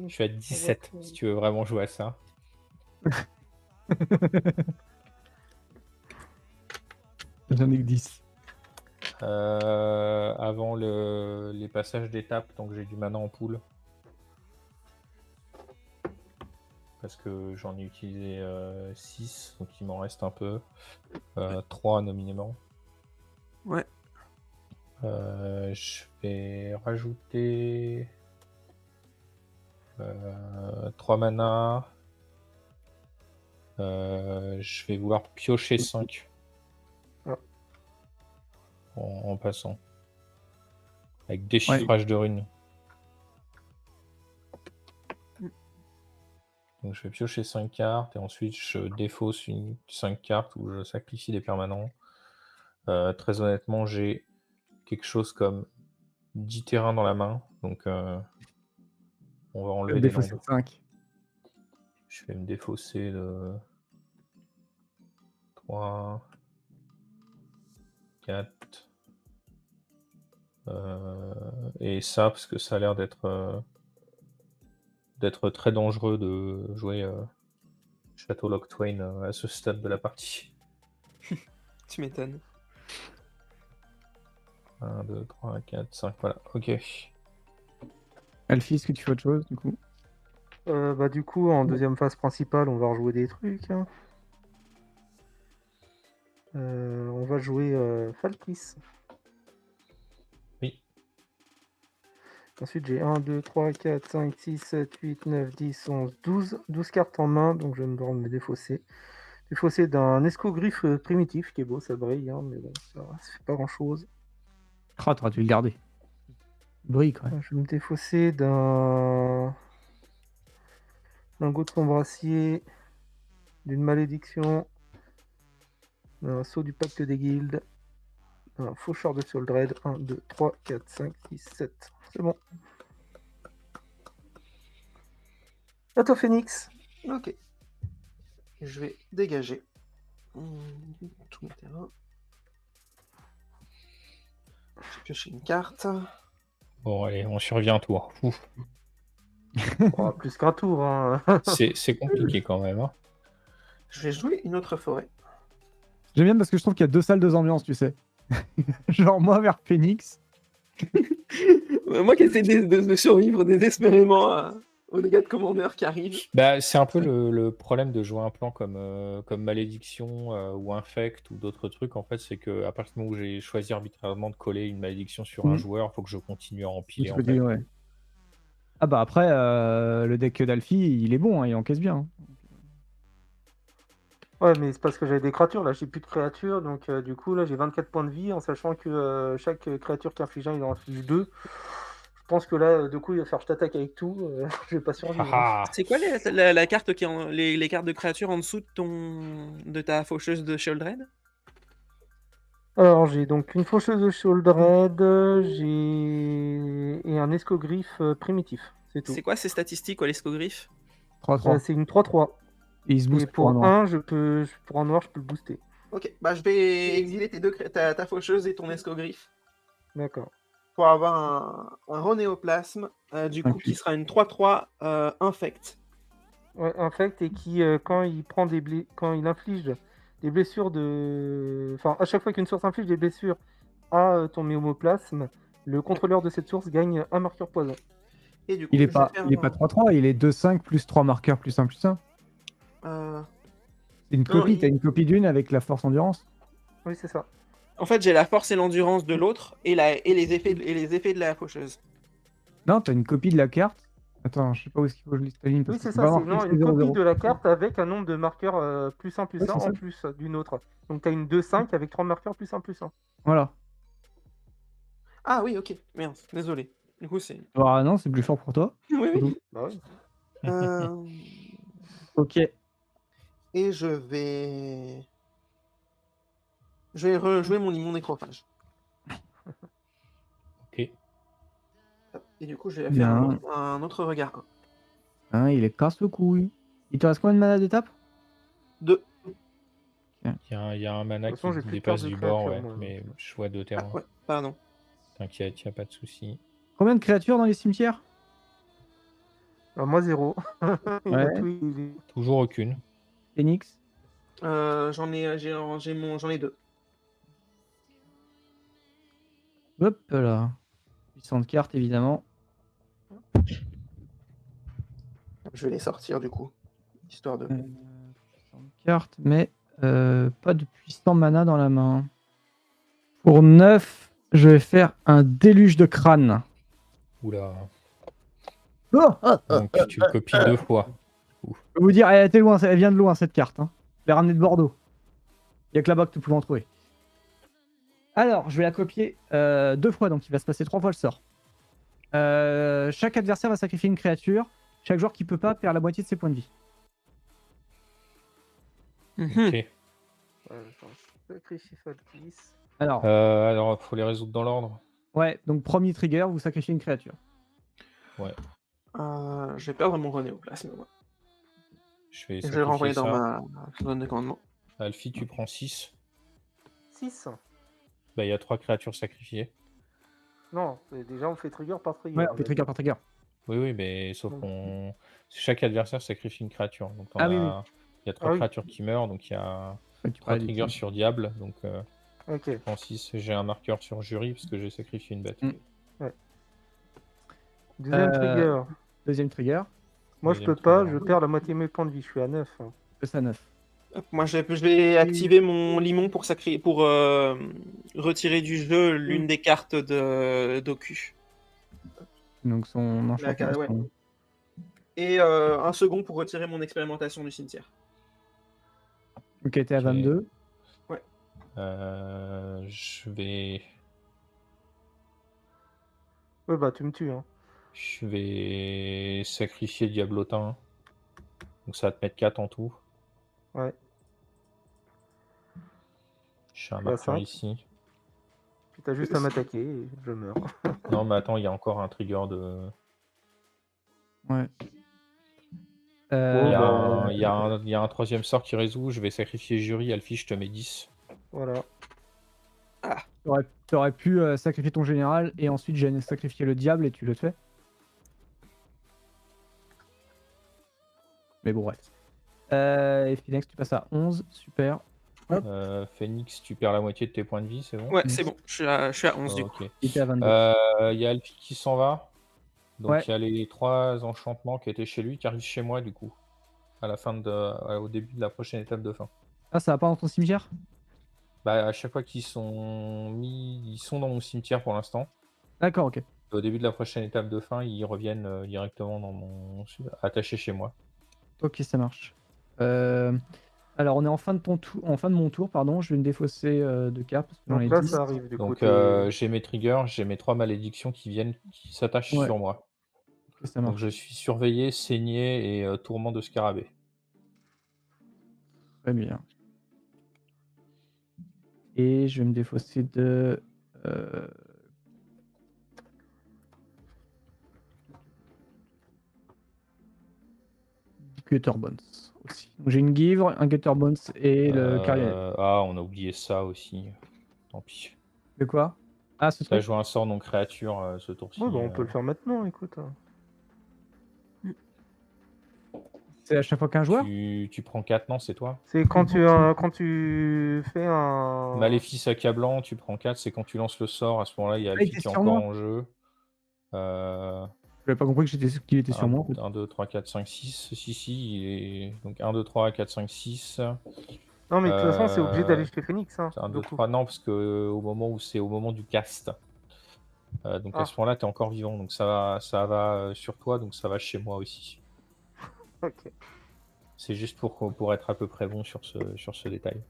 Je suis à 17 si tu veux vraiment jouer à ça. J'en ai que 10. Avant les passages d'étape, donc j'ai du mana en pool. Parce que j'en ai utilisé 6, donc il m'en reste un peu. 3 nominément. Ouais. Je vais rajouter 3 mana. Je vais vouloir piocher 5. Ah. En passant. Avec déchiffrage de runes. Donc je vais piocher 5 cartes et ensuite je défausse 5 cartes où je sacrifie des permanents. Très honnêtement, j'ai quelque chose comme 10 terrains dans la main. Donc on va enlever des landes. 5. Je vais me défausser de 3, 4. Et ça, parce que ça a l'air d'être très dangereux de jouer Château Locthwain à ce stade de la partie. Tu m'étonnes. 1, 2, 3, 4, 5, voilà, ok. Alfie, est-ce que tu fais autre chose du coup? Bah du coup, en deuxième phase principale, on va rejouer des trucs. Hein. On va jouer Falkis. Oui. Ensuite, j'ai 1, 2, 3, 4, 5, 6, 7, 8, 9, 10, 11, 12. 12 cartes en main, donc je vais devoir me défausser. Défausser d'un escogriffe primitif, qui est beau, ça brille, hein, mais bon, ça fait pas grand-chose. Ah, t'aurais dû le garder. Brille quand même. Je vais me défausser d'un lingot de sombracier, d'une malédiction, d'un sceau du pacte des guildes, d'un faucheur de Soldred. 1, 2, 3, 4, 5, 6, 7. C'est bon. À toi, Phoenix. Ok. Je vais dégager tous mes terrains. J'ai pioché une carte. Bon, allez, on survient à tour. Ouf. Oh, plus qu'un tour. Hein. C'est compliqué quand même. Hein. Je vais jouer une autre forêt. J'aime bien parce que je trouve qu'il y a 2 salles, 2 ambiances, tu sais. Genre moi vers Phoenix. Moi qui essaie de survivre désespérément aux dégâts de commandeur qui arrivent. Bah, c'est un peu le problème de jouer un plan comme malédiction ou infect ou d'autres trucs. En fait, c'est que à partir du moment où j'ai choisi arbitrairement de coller une malédiction sur un joueur, il faut que je continue à empiler. En fait. Ouais. Ah bah après, le deck d'Alfie, il est bon, hein, il encaisse bien. Hein. Ouais, mais c'est parce que j'avais des créatures, là j'ai plus de créatures, donc du coup là j'ai 24 points de vie, en sachant que chaque créature qui inflige un, il en inflige 2. Je pense que là, du coup, il va faire je t'attaque avec tout, je vais pas survivre. Ah, C'est quoi la carte qui est les cartes de créatures en dessous de ta faucheuse de Sheoldred? Alors j'ai donc une faucheuse de Sheoldred, et un escogriffe primitif, c'est tout. C'est quoi ces statistiques, l'escogriffe? 3-3. C'est une 3-3. Et il se Et booste pour un noir. 1, pour un noir, je peux le booster. Ok, bah je vais exiler ta faucheuse et ton escogriffe D'accord. pour avoir un renéoplasme, du coup, qui sera une 3-3 infect. Ouais, infect, et qui, quand il inflige des blessures de... Enfin, à chaque fois qu'une source inflige des blessures à ton méomoplasme, le contrôleur de cette source gagne un marqueur poison. Et du coup, Il est pas 3-3, il est 2-5 plus 3 marqueurs plus 1 plus 1. C'est une copie, t'as une copie d'une avec la force endurance. Oui, c'est ça. En fait, j'ai la force et l'endurance de l'autre et les effets de la faucheuse. Non, t'as une copie de la carte Attends, je sais pas où est-ce qu'il faut que je liste la ligne. Parce Oui, que c'est c'est ça, pas c'est marqué que non, c'est une copie 0-0. de la carte avec un nombre de marqueurs +1 Ouais, +1 c'est ça. en plus d'une autre. Donc tu as une 2-5 avec 3 marqueurs +1 +1. Voilà. Ah oui, ok. Merde, désolé. Du coup, c'est. Ah non, c'est plus fort pour toi. Oui, oui. surtout. Bah oui. Euh, Ok. Et je vais. Je vais rejouer mon nécrophage. Ok. Hop, et du coup, je vais faire Bien. un autre regard. Hein, il est casse le couille. Il te reste combien de mana d'étape? 2. Il y a un mana De toute façon, j'ai qui plus de cartes dépasse de du bord, créatures, ouais, moi. mais je vois 2 Ah, terrains. ouais, pardon. T'inquiète, y a pas de souci. Combien de créatures dans les cimetières? Moi, 0. Il a Ouais. tout, il- Toujours aucune. Phoenix. J'en ai 2. Hop là. Puissante carte, évidemment. Je vais les sortir du coup. Histoire de. Puissante carte, mais pas de puissant mana dans la main. Pour 9, je vais faire un déluge de crâne. Oula. Oh Donc tu le copies 2 fois. je peux vous dire, elle était loin, elle vient de loin cette carte. Hein. Je l'ai ramenée de Bordeaux. Il n'y a que là-bas que tu pouvais en trouver. Alors, je vais la copier 2 fois, donc il va se passer 3 fois le sort. Chaque adversaire va sacrifier une créature. Chaque joueur qui peut pas perd la moitié de ses points de vie. Mhm. Ok. Attends, sacrifie Faltis. Alors, Faut les résoudre dans l'ordre. ouais, donc premier trigger, vous sacrifiez une créature. Je vais perdre mon renéoplasme, moi. Je vais Et je vais le renvoyer sacrifier dans ça. ma zone de commandement. Alfie, tu prends 6. 6. Bah, il y a 3 créatures sacrifiées. Non, déjà on fait trigger par trigger. Ouais, on fait trigger par trigger. Oui, mais sauf Donc- qu'on. Chaque adversaire sacrifie une créature. Donc Ah oui, il y a 3 Ah oui. créatures qui meurent, donc il y a Ouais, tu 3 parlais du triggers team. sur Diable. Donc Ok. je prends 6. J'ai un marqueur sur Jury parce que j'ai sacrifié une bête. Mm. Deuxième trigger. Deuxième trigger, Moi je Deuxième peux pas, trigger. je perds la moitié de mes points de vie, je suis à 9. plus à 9. Hop, moi, je vais activer mon limon pour retirer du jeu l'une des cartes de d'Oku. Donc son enchantement. ouais. Et un second pour retirer mon expérimentation du cimetière. Ok, t'es à Ok. 22. Je vais. Ouais, bah tu me tues. Hein. Je vais sacrifier Diablotin. Donc ça va te mettre 4 en tout. Ouais. J'ai un Je suis à marqueur 5. ici. Puis t'as juste à m'attaquer et je meurs. Non, mais attends, il y a encore un trigger de. Ouais. Il y a bah, il y a un troisième sort qui résout. Je vais sacrifier Jury. Alfie, je te mets 10. Voilà. T'aurais pu sacrifier ton général et ensuite j'ai sacrifié le diable et tu le fais. Mais bon, bref. Et Phoenix, tu passes à 11. Super. Phoenix, tu perds la moitié de tes points de vie, c'est bon? Ouais, c'est bon. Je suis à 11 du coup. Ok. Il était à 22. Il y a Alfie qui s'en va. Donc Ouais. il y a les 3 enchantements qui étaient chez lui qui arrivent chez moi du coup. Au début de la prochaine étape de fin. Ah, ça va pas dans ton cimetière? Bah, à chaque fois qu'ils sont mis, ils sont dans mon cimetière pour l'instant. D'accord, ok. Au début de la prochaine étape de fin, ils reviennent directement dans attachés chez moi. Ok, ça marche. Alors, on est en fin de mon tour, pardon. Je vais me défausser de cartes parce que j'en ai Donc là 10. ça arrive du coup. Donc t'es- j'ai mes triggers, j'ai mes 3 malédictions qui s'attachent Ouais. sur moi. Ok, ça Donc marche. je suis surveillé, saigné et tourment de scarabée. Très bien. Et je vais me défausser de... Gutterbones aussi. Donc, j'ai une Givre, un Gutterbones et le Carrion. Ah, on a oublié ça aussi. Tant pis. De quoi? Ah, ce T'as truc? joué un sort non créature ce tour-ci. Ouais, bah on peut le faire maintenant, écoute. C'est à chaque fois qu'un joueur? Tu prends 4, non, c'est toi? C'est quand tu fais un. Maléfice accablant, tu prends 4, c'est quand tu lances le sort, à ce moment-là, il y a Ah, il Alfie était qui est sur encore moi. en jeu. J'avais pas compris qu'il était sur moi. 1, 2, 3, 4, 5, 6. Si, il est. Donc 1, 2, 3, 4, 5, 6. Non, mais de toute façon, c'est obligé d'aller chez Phoenix. Hein, 1, 2, du coup. 3, non, parce que au moment du cast. Donc Ah. à ce moment-là, tu es encore vivant. Donc ça va sur toi, donc ça va chez moi aussi. Ok. C'est juste pour être à peu près bon sur ce détail.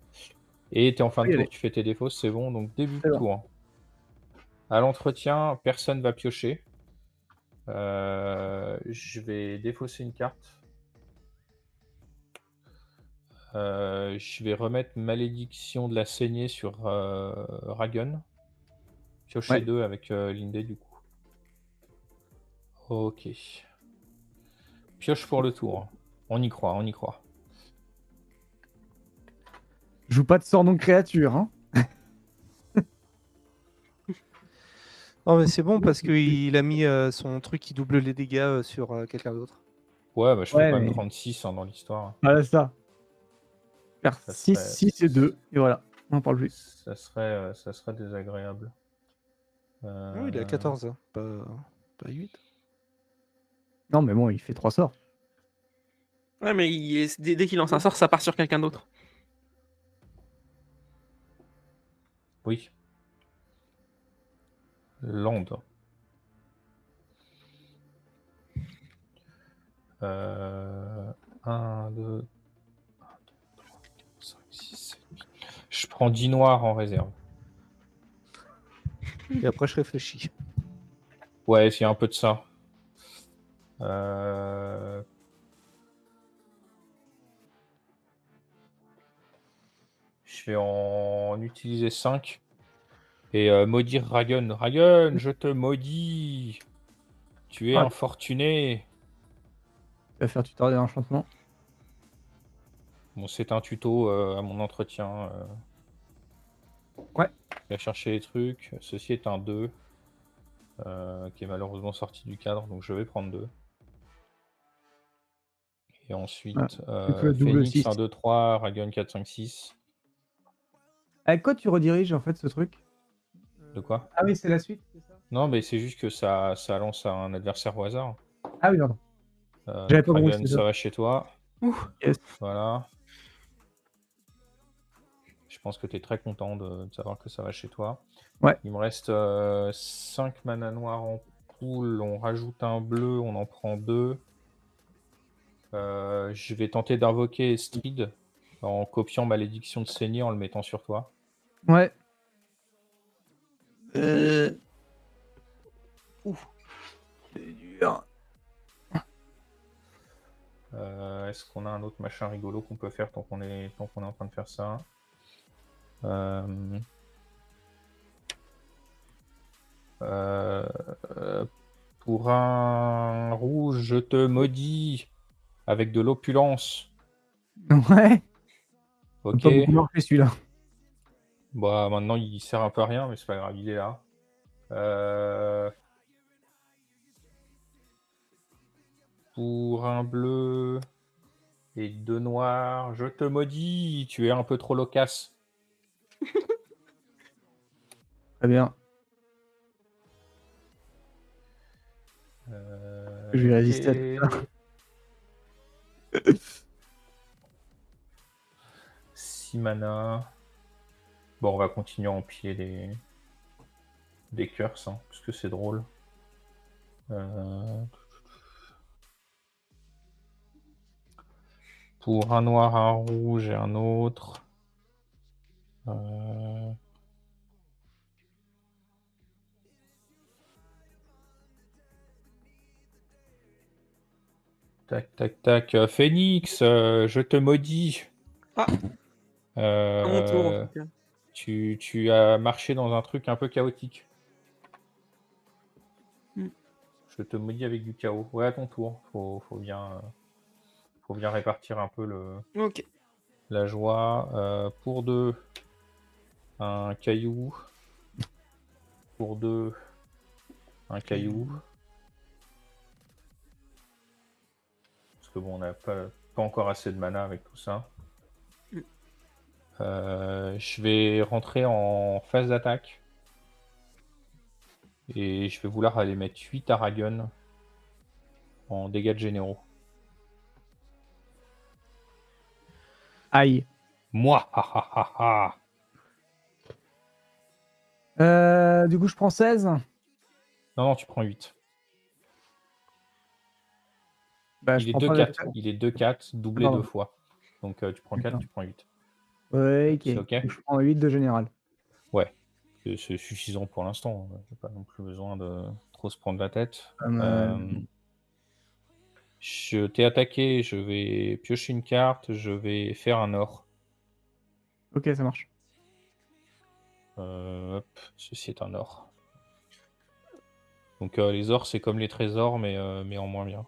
Et tu es en fin Oui, de allez, tour, tu fais tes défausses, c'est bon. Donc début de c'est bon. tour. À l'entretien, personne va piocher. Je vais défausser une carte. Je vais remettre Malédiction de la saignée sur Ragun. Piocher Ouais. 2 avec Lindé du coup. Ok. Pioche pour le tour. On y croit, on y croit. Joue pas de sort non créature, hein. Non, mais c'est bon parce qu'il a mis son truc qui double les dégâts sur quelqu'un d'autre. Ouais, bah je fais Ouais, quand même mais 36 hein, dans l'histoire. voilà ça. Faire Ça 6, serait, 6 et 2. Et voilà, on n'en parle plus. ça serait désagréable. Oui, il est à 14, hein, pas 8. Non, mais bon, il fait 3 sorts. Ouais, mais dès qu'il lance un sort, ça part sur quelqu'un d'autre. Oui. Land. 1, 2, 5, 6, 7, 8. Je prends 10 noirs en réserve. Et après, je réfléchis. Ouais, il y a un peu de ça. Je vais en utiliser 5 et maudire Ragun. Ragun, je te maudis. Tu es Ah. infortuné. Tu vas faire tuteur d'enchantement. Bon, c'est un tuto à mon entretien. Ouais. Je vais chercher les trucs. Ceci est un 2 qui est malheureusement sorti du cadre, donc je vais prendre 2. Et ensuite, Du coup, le double Phoenix 6. 1, 2, 3, Ragun 4, 5, 6. Avec quoi tu rediriges en fait ce truc? De quoi? Ah oui, c'est la suite, c'est ça? Non, mais c'est juste que ça lance un adversaire au hasard. Ah oui, pardon. J'avais Donc pas compris, Ragun, c'est ça. ça va chez toi. Ouh. Yes. Voilà. Je pense que tu es très content de savoir que ça va chez toi. Ouais. Il me reste 5 mana noirs en pool. On rajoute un bleu, on en prend 2. Je vais tenter d'invoquer Estrid en copiant Malédiction de saignée en le mettant sur toi. Ouais. Ouf. C'est dur. Est-ce qu'on a un autre machin rigolo qu'on peut faire tant qu'on est en train de faire ça? Pour un rouge, je te maudis avec de l'opulence. Ouais. Ok. Pas beaucoup marqué celui-là. Bah maintenant il sert un peu à rien, mais c'est pas grave, il est là. Pour un bleu et 2 noirs, je te maudis, tu es un peu trop loquace. Très bien. Je vais résister à tout ça. 6 mana. Bon, on va continuer à empiler des curses, hein, parce que c'est drôle. Pour un noir, un rouge et un autre. Tac, tac, tac. Phoenix, je te maudis. Ah. À mon tour, en tout cas. Tu as marché dans un truc un peu chaotique. Je te maudis avec du chaos. Ouais, à ton tour. Faut bien répartir un peu Ok. la joie. Pour 2, un caillou. Pour 2, un caillou. Parce que bon, on n'a pas encore assez de mana avec tout ça. Je vais rentrer en phase d'attaque. Et je vais vouloir aller mettre 8 Aragon en dégâts de généraux. Aïe. Moi, ha ha ha ha. Du coup, je prends 16. Non, tu prends 8. Bah, je Il est prends pas 2-4. Il est 2-4, doublé Pardon. 2 fois. Donc tu prends 4, D'accord. tu prends 8. Ouais, ok. C'est OK? Donc, je prends 8 de général. Ouais. C'est suffisant pour l'instant. J'ai pas non plus besoin de trop se prendre la tête. Pas mal. Je t'ai attaqué, je vais piocher une carte, je vais faire un or. Ok, ça marche. Hop, ceci est un or. Donc les ors, c'est comme les trésors, mais en moins bien.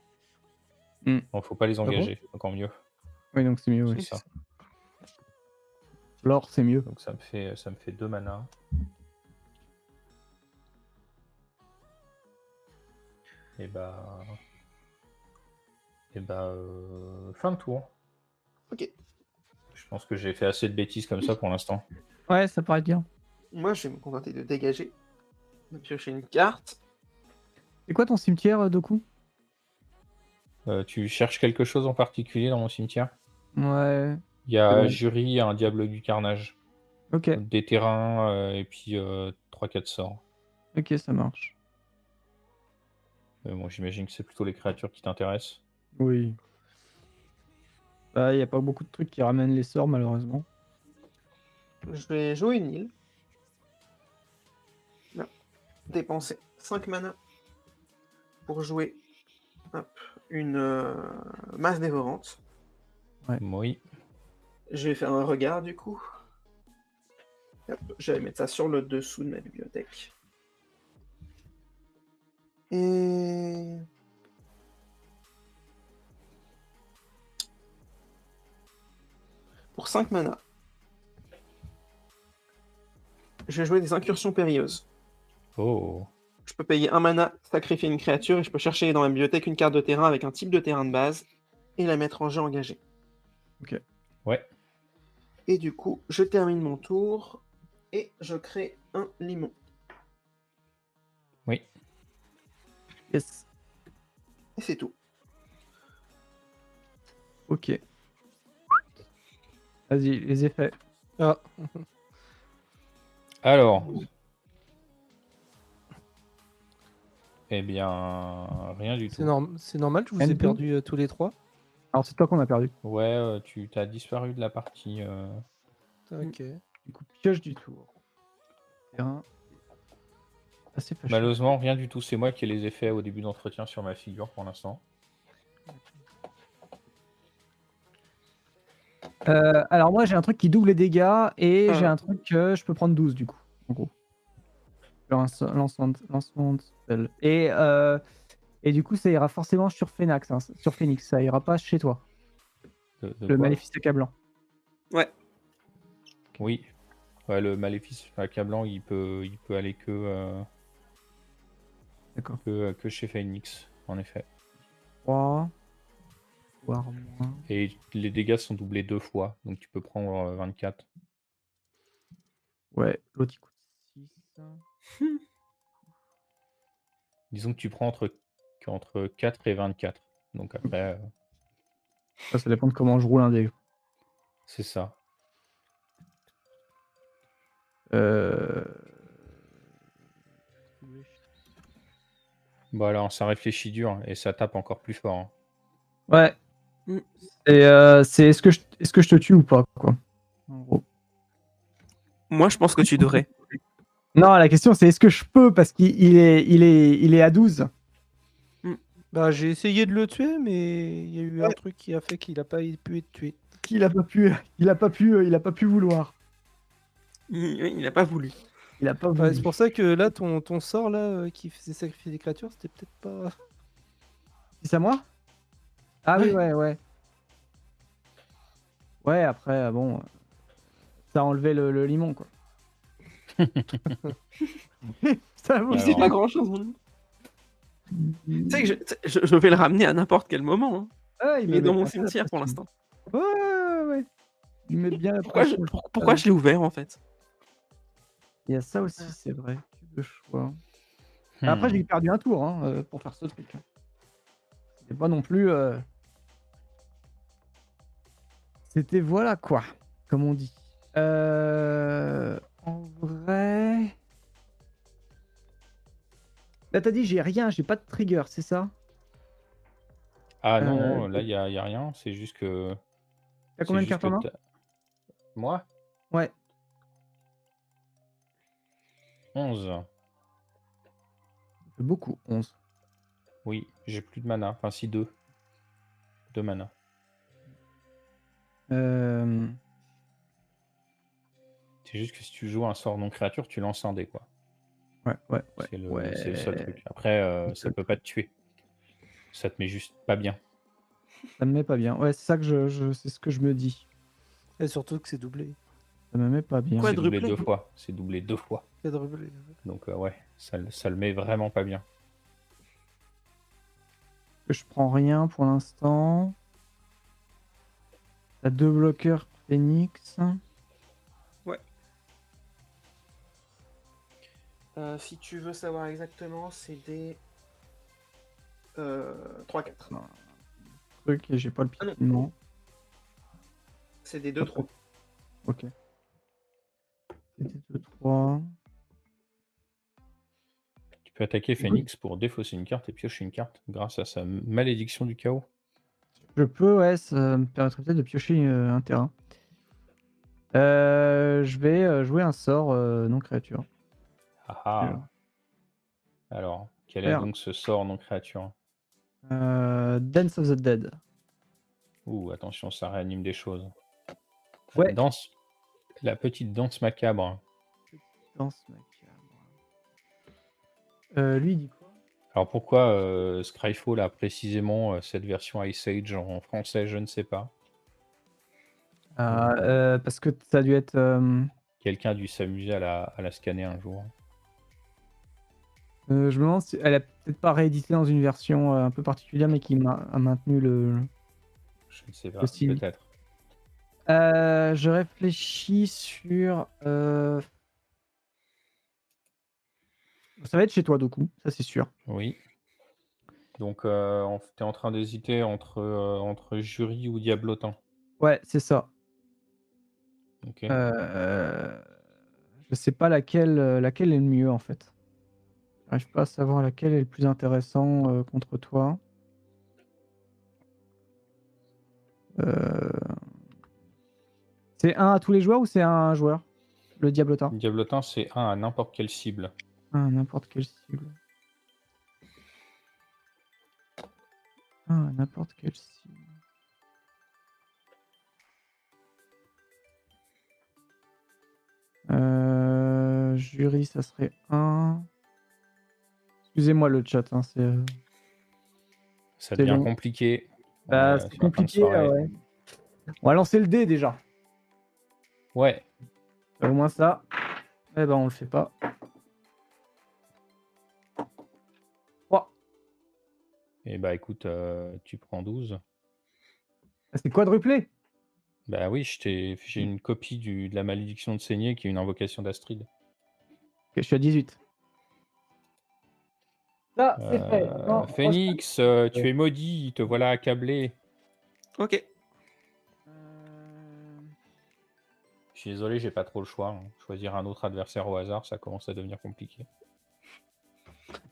Donc faut pas les bon engager, encore mieux. Oui, donc c'est mieux, C'est oui. ça. L'or, c'est mieux. Donc ça me fait 2 mana. Et bah... fin de tour. Ok. Je pense que j'ai fait assez de bêtises comme ça pour l'instant. Ouais, ça paraît bien. Moi, je vais me contenter de dégager, de piocher une carte. C'est quoi ton cimetière, Doku? Tu cherches quelque chose en particulier dans mon cimetière? Ouais. Il y a bon. Jury et un Diable du Carnage. Ok, Des terrains et puis 3-4 sorts. ok, ça marche. Bon, j'imagine que c'est plutôt les créatures qui t'intéressent. Oui. Bah, y a pas beaucoup de trucs qui ramènent les sorts, malheureusement. Je vais jouer une île. Là. Dépenser 5 mana pour jouer une masse dévorante. Oui. Je vais faire un regard du coup. Hop, je vais mettre ça sur le dessous de ma bibliothèque. Et... Pour 5 mana, je vais jouer des incursions périlleuses. Oh. Je peux payer 1 mana, sacrifier une créature, et je peux chercher dans ma bibliothèque une carte de terrain avec un type de terrain de base, et la mettre en jeu engagé. Ok. Ouais. Et du coup, je termine mon tour, et je crée un limon. Oui. Yes. Et c'est tout. Ok. Vas-y, les effets. Ah, Alors. Eh bien, rien du tout. c'est normal, je vous ai N2? perdu tous les trois. Alors, c'est toi qu'on a perdu. Ouais, tu t'as disparu de la partie. Ok. Du coup, pioche du tour. Terrain. Assez fâcheux. Malheureusement, rien du tout. C'est moi qui ai les effets au début d'entretien sur ma figure pour l'instant. Alors, moi, j'ai un truc qui double les dégâts et j'ai Ah. un truc que je peux prendre 12 du coup, en gros. Lancement de spell. Et du coup, ça ira forcément sur Phénix, hein, sur Phoenix. Ça ira pas chez toi. De Le quoi? maléfice accablant. Ouais. Oui. Ouais, le maléfice accablant, il peut aller que D'accord. que chez Phoenix, en effet. 3. Voire moins. Et les dégâts sont doublés 2 fois, donc tu peux prendre 24. Ouais, l'autre il coûte 6. Disons que tu prends entre 4 et 24. Donc après, Ça dépend de comment je roule un dé. c'est ça. Bon alors, ça réfléchit dur et ça tape encore plus fort. Hein. Ouais. Mm. C'est est-ce que je te tue ou pas, quoi. En gros. Moi, je pense que tu devrais. Non, la question c'est est-ce que je peux parce qu'il est à 12. Bah, j'ai essayé de le tuer, mais il y a eu un truc qui a fait qu'il a pas pu être tué. Il a pas pu vouloir. Il n'a pas voulu. Il a pas Ouais, voulu. c'est pour ça que là, ton sort là, qui faisait sacrifier des créatures, c'était peut-être pas. C'est à moi? Ah oui, ouais. Ouais, après, bon, ça a enlevé le limon, quoi. Ça vaut Alors, C'est pas grand chose. Tu sais que je vais le ramener à n'importe quel moment. Hein. Ah, Il est dans mon cimetière pour l'instant. Ouais. Il met bien la Pourquoi pression. je l'ai ouvert en fait? Il y a ça aussi, c'est vrai. Le choix. Après, j'ai perdu un tour hein, pour faire ce truc. C'était pas non plus. C'était voilà quoi, comme on dit. En vrai. Là, t'as dit j'ai rien, j'ai pas de trigger, c'est ça? Ah non, Euh, non, là, y a rien. C'est juste que... T'as C'est combien de juste cartes que... en main? Moi, Ouais. 11. Beaucoup, 11. Oui, j'ai plus de mana. Enfin, si, 2. 2 mana. C'est juste que si tu joues un sort non-créature, tu lances un dé, quoi. Ouais. C'est le seul truc. Après, ça peut pas te tuer. Ça te met juste pas bien. Ça me met pas bien. Ouais, c'est ça que c'est ce que je me dis. Et surtout que c'est doublé. Ça me met pas bien. Quoi, C'est doublé Quadruplé 2 fois. C'est doublé 2 fois. Quadruplé. Donc ouais, ça le met vraiment pas bien. Que je prends rien pour l'instant. T'as 2 bloqueurs Phoenix. Si tu veux savoir exactement, c'est des 3-4. Truc et j'ai pas le Ah non. piétinement. C'est des 2-3. Ok. C'était 2-3. Tu peux attaquer Phoenix pour défausser une carte et piocher une carte grâce à sa malédiction du chaos. Je peux, ouais, ça me permettrait peut-être de piocher un terrain. Je vais jouer un sort non créature. Ah ah. Alors, quel est Merde. donc ce sort non créature? Dance of the Dead. Ouh, attention, ça réanime des choses. Ouais. La petite danse macabre. Danse macabre. Lui, il dit quoi? Alors pourquoi Scryfall a précisément cette version Ice Age en français, je ne sais pas. Parce que ça a dû être. Quelqu'un a dû s'amuser à la scanner un jour. Je me demande si elle a peut-être pas réédité dans une version un peu particulière, mais qui a maintenu le. Je ne sais pas, Aussi. peut-être. Je réfléchis sur. Ça va être chez toi, Doku, ça c'est sûr. Oui. Donc, tu es en train d'hésiter entre Jury ou Diablotin. Ouais, c'est ça. Ok. Je sais pas laquelle est le mieux en fait. J'arrive pas à savoir laquelle est le plus intéressant contre toi. C'est un à tous les joueurs ou c'est un joueur? Le Diablotin? Diablotin, c'est un à n'importe quelle cible. Ah, n'importe quelle cible. Ah, n'importe quelle cible. Jury, ça serait 1. Excusez-moi le chat, hein, c'est Ça devient long. compliqué. Bah, On est c'est sur la fin de compliqué. soirée. Ouais. On va lancer le dé déjà. Ouais. Au moins ça. Eh ben, on le fait pas. 3. Et bah écoute, tu prends 12. Ah, c'est quadruplé. Bah oui, j'ai une copie de la malédiction de saignée qui est une invocation d'Astrid. Ok, je suis à 18. Ça, c'est fait. Maintenant, Phoenix, tu es maudit, te voilà accablé. Ok. Je suis désolé, j'ai pas trop le choix. Hein. Choisir un autre adversaire au hasard, ça commence à devenir compliqué.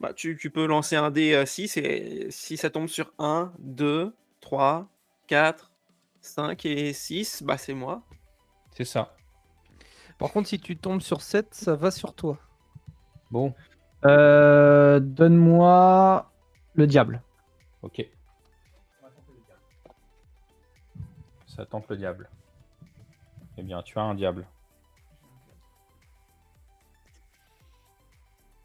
Bah, tu peux lancer un dé 6 et si ça tombe sur 1, 2, 3, 4, 5 et 6, bah c'est moi. C'est ça. Par contre, si tu tombes sur 7, ça va sur toi. Bon, Donne-moi le diable. ok. Ça tente le diable. Eh bien, tu as un diable.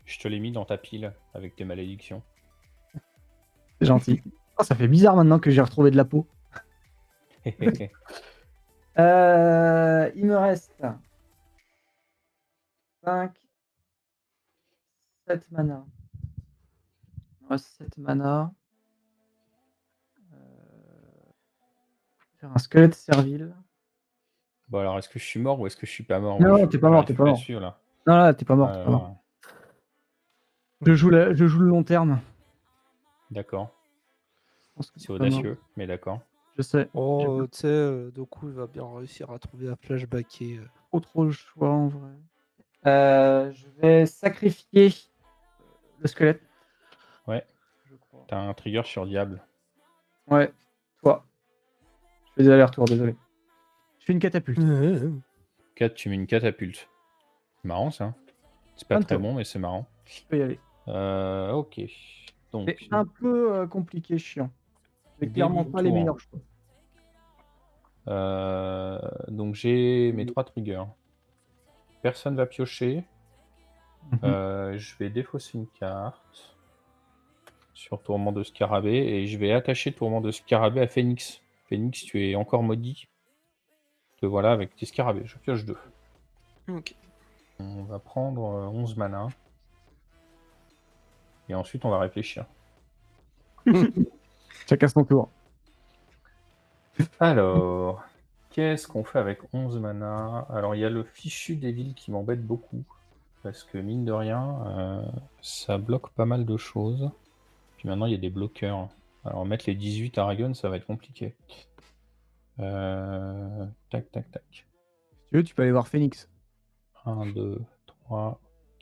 Je te l'ai mis dans ta pile avec tes malédictions. C'est gentil. Oh, ça fait bizarre maintenant que j'ai retrouvé de la peau. Il me reste 5, 7 mana. Il me reste 7 mana. Faire un squelette servile. Bon, alors, est-ce que je suis mort ou est-ce que je suis pas mort? Non, Moi, t'es pas mort, j'arrive t'es pas plus à mort. suivre, là. Non, là, t'es pas mort. Ah T'es là pas mort. là. Je joue le long terme. D'accord. Je pense que C'est t'es pas mort. audacieux, mais d'accord. Je sais. Oh, tu sais, Doku, il va bien réussir à trouver un flashbacké. Trop le choix en vrai. Je vais sacrifier le squelette. T'as un trigger sur Diable. Ouais, toi. Je fais des allers-retours, désolé. Je fais une catapulte. 4, tu mets une catapulte. C'est marrant ça. C'est pas très Bientôt. bon, mais c'est marrant. Je peux y aller. Ok. Donc, C'est un peu compliqué, chiant. C'est Début clairement de pas les tour. meilleurs choix. donc j'ai mes 3 triggers. Personne va piocher. Je vais défausser une carte sur Tourment de Scarabée et je vais attacher Tourment de Scarabée à Phoenix. Phoenix, tu es encore maudit. Te voilà avec tes scarabées. Je pioche 2. Ok. On va prendre 11 mana. Et ensuite, on va réfléchir. Chacun son tour. Alors, qu'est-ce qu'on fait avec 11 mana? Alors, il y a le fichu des villes qui m'embête beaucoup. Parce que, mine de rien, ça bloque pas mal de choses. Puis maintenant, il y a des bloqueurs. Alors, mettre les 18 Aragon, ça va être compliqué. Tac, tac, tac. Si tu veux, tu peux aller voir Phoenix. 1, 2, 3,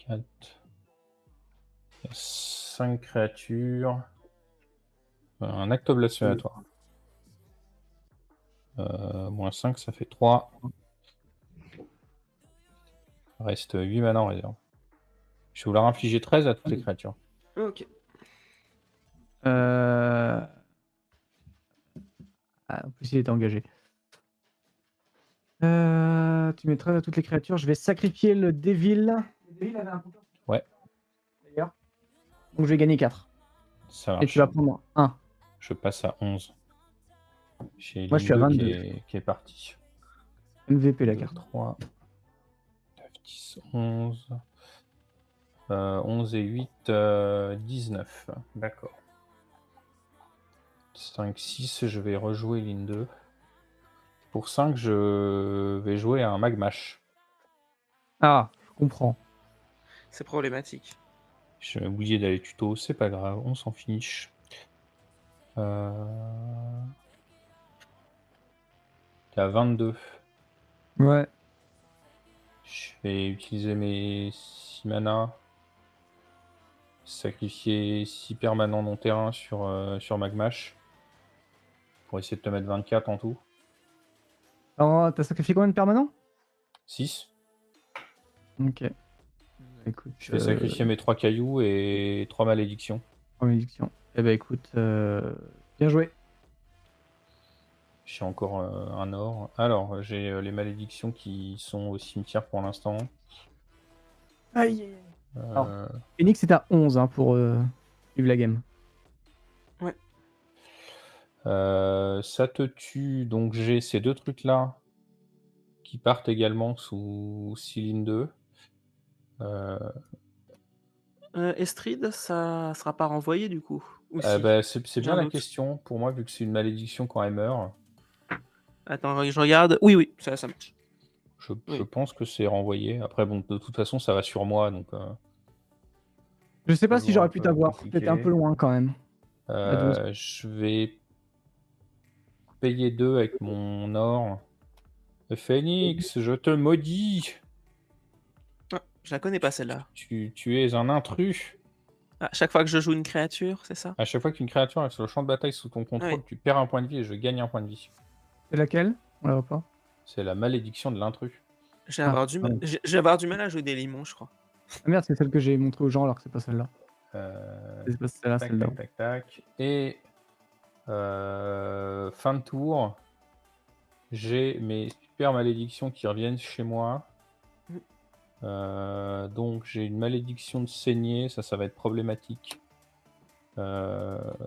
4... 5 créatures. Un acte blasphématoire. Moins 5, ça fait 3. Reste 8 mana en réserve. Je vais vouloir infliger 13 à toutes les créatures. Ok. Ah, en plus, il était engagé. Tu mets 13 à toutes les créatures. Je vais sacrifier le Devil. Le Devil avait un compteur. Ouais. D'ailleurs. Donc, je vais gagner 4. Ça Et marche. tu vas prendre 1. Je passe à 11. J'ai Moi, je suis à 22. qui est parti. MVP la carte. 3, 9, 10, 11. 11 et 8, 19. D'accord. 5, 6, je vais rejouer ligne 2. Pour 5, je vais jouer un Magmash. Ah, je comprends. C'est problématique. J'ai oublié d'aller tuto, c'est pas grave, on s'en fiche. T'es à 22. Ouais. Je vais utiliser mes 6 mana. Sacrifier 6 permanents non terrain sur Magmash. Pour essayer de te mettre 24 en tout. Alors, t'as sacrifié combien de permanents? 6. Ok. Écoute, Je vais sacrifier mes 3 cailloux et 3 malédictions. malédiction. Eh ben écoute, bien joué. J'ai encore un or. Alors, j'ai les malédictions qui sont au cimetière pour l'instant. Aïe. Phoenix est à 11 hein, pour vivre la game. Ça te tue, donc j'ai ces deux trucs-là qui partent également sous Céline 2. Estrid, ça sera pas renvoyé du coup. Ou si C'est bien J'ai un la doute. question pour moi, vu que c'est une malédiction quand elle meurt. Attends, je regarde. Oui, ça marche. Je Oui. pense que c'est renvoyé. Après, bon, de toute façon, ça va sur moi, donc. Je sais pas si toujours j'aurais un pu peu t'avoir. compliqué. C'était un peu loin quand même. Je vais payer 2 avec mon or. Phoenix, je te maudis. Ah, je la connais pas celle-là. Tu es un intrus. À chaque fois que je joue une créature, c'est ça? À chaque fois qu'une créature est sur le champ de bataille sous ton contrôle, Oui. tu perds un point de vie et je gagne un point de vie. C'est laquelle? On la voit pas. C'est la malédiction de l'intrus. Je vais avoir du mal. Je vais avoir du mal à jouer des limons, je crois. Ah merde, c'est celle que j'ai montrée aux gens alors que c'est pas celle-là. C'est pas celle-là, Tac, celle-là. tac, tac, tac. Et fin de tour, j'ai mes super malédictions qui reviennent chez moi. Donc j'ai une malédiction de saignée, ça va être problématique.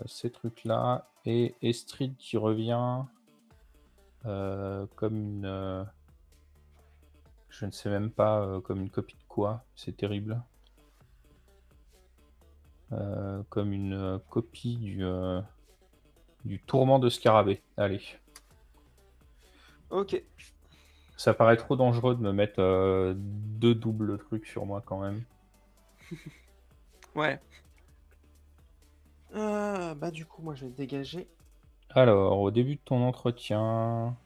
Ces trucs-là. Et Estrid qui revient comme une... je ne sais même pas comme une copie de quoi, c'est terrible. Comme une copie du tourment de Scarabée. Allez. Ok. Ça paraît trop dangereux de me mettre 2 doubles trucs sur moi quand même. Ouais. Du coup, moi je vais dégager. Alors, au début de ton entretien,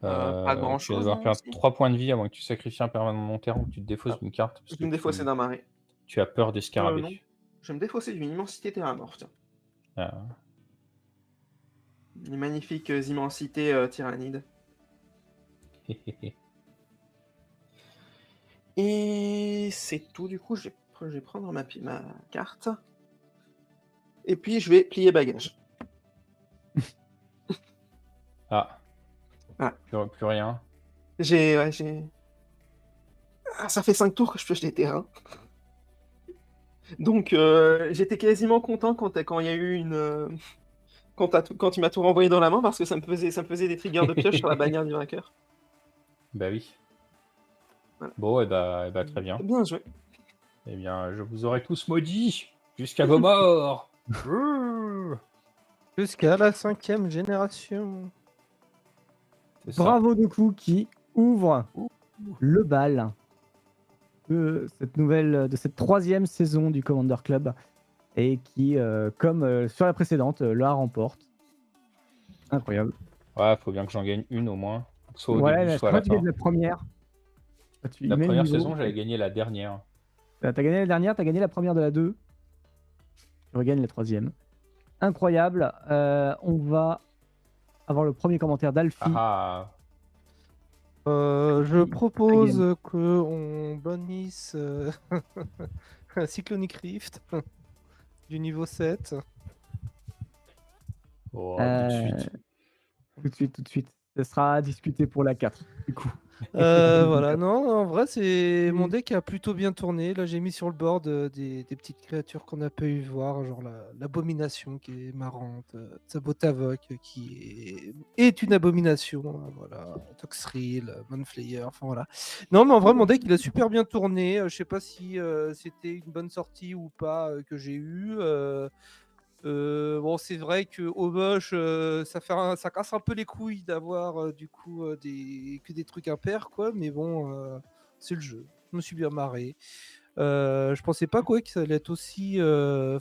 Pas grand tu vas chose. devoir perdre 3 points de vie avant que tu sacrifies un permanent long terme ou que tu te défausses d'une carte. Parce Je me défausser d'un marais. tu as peur des scarabées. Non. Je vais me défausser d'une immensité terre à mort, tiens. Ah. Les magnifiques immensités tyrannides. Et c'est tout, du coup, je vais prendre ma carte. Et puis, je vais plier bagage. Ah, Ah. plus rien. Ah, ça fait 5 tours que je pioche les terrains. Donc, j'étais quasiment content quand il y a eu une... quand tu m'as tout renvoyé dans la main, parce que ça me faisait des triggers de pioche sur la bannière du vainqueur. Bah oui. Voilà. Bon, et bah, très bien. Bien joué. Eh bien, je vous aurai tous maudits jusqu'à vos morts. Jusqu'à la 5e génération. C'est ça. Bravo Doku qui ouvre le bal de cette 3e saison du Commander Club et qui, comme sur la précédente, la remporte. Incroyable. Ouais, faut bien que j'en gagne une au moins. Soit au Ouais, début, mais soit à quand la tu fin. gagnes la première, tu La mets le première niveau. saison, j'avais gagné la dernière. T'as gagné la dernière, t'as gagné la première de la 2. Tu regagnes la 3e. Incroyable. On va avoir le premier commentaire d'Alfie. Ah, Je propose qu'on bannisse Cyclonic Rift du niveau 7. oh, tout de suite. Tout de suite. Ce sera à discuter pour la 4, du coup. Voilà, non, en vrai, c'est mon deck a plutôt bien tourné. Là, j'ai mis sur le board des petites créatures qu'on a pu voir, genre l'abomination qui est marrante, Sabotavok qui est une abomination, hein, voilà, Toxrill, Manflayer, enfin voilà. Non, mais en vrai, mon deck il a super bien tourné. Je sais pas si c'était une bonne sortie ou pas que j'ai eu. Bon, c'est vrai que au moche, ça casse un peu les couilles d'avoir du coup que des trucs impairs, quoi. Mais bon, c'est le jeu. Je me suis bien marré. Je pensais pas quoi que ça allait être aussi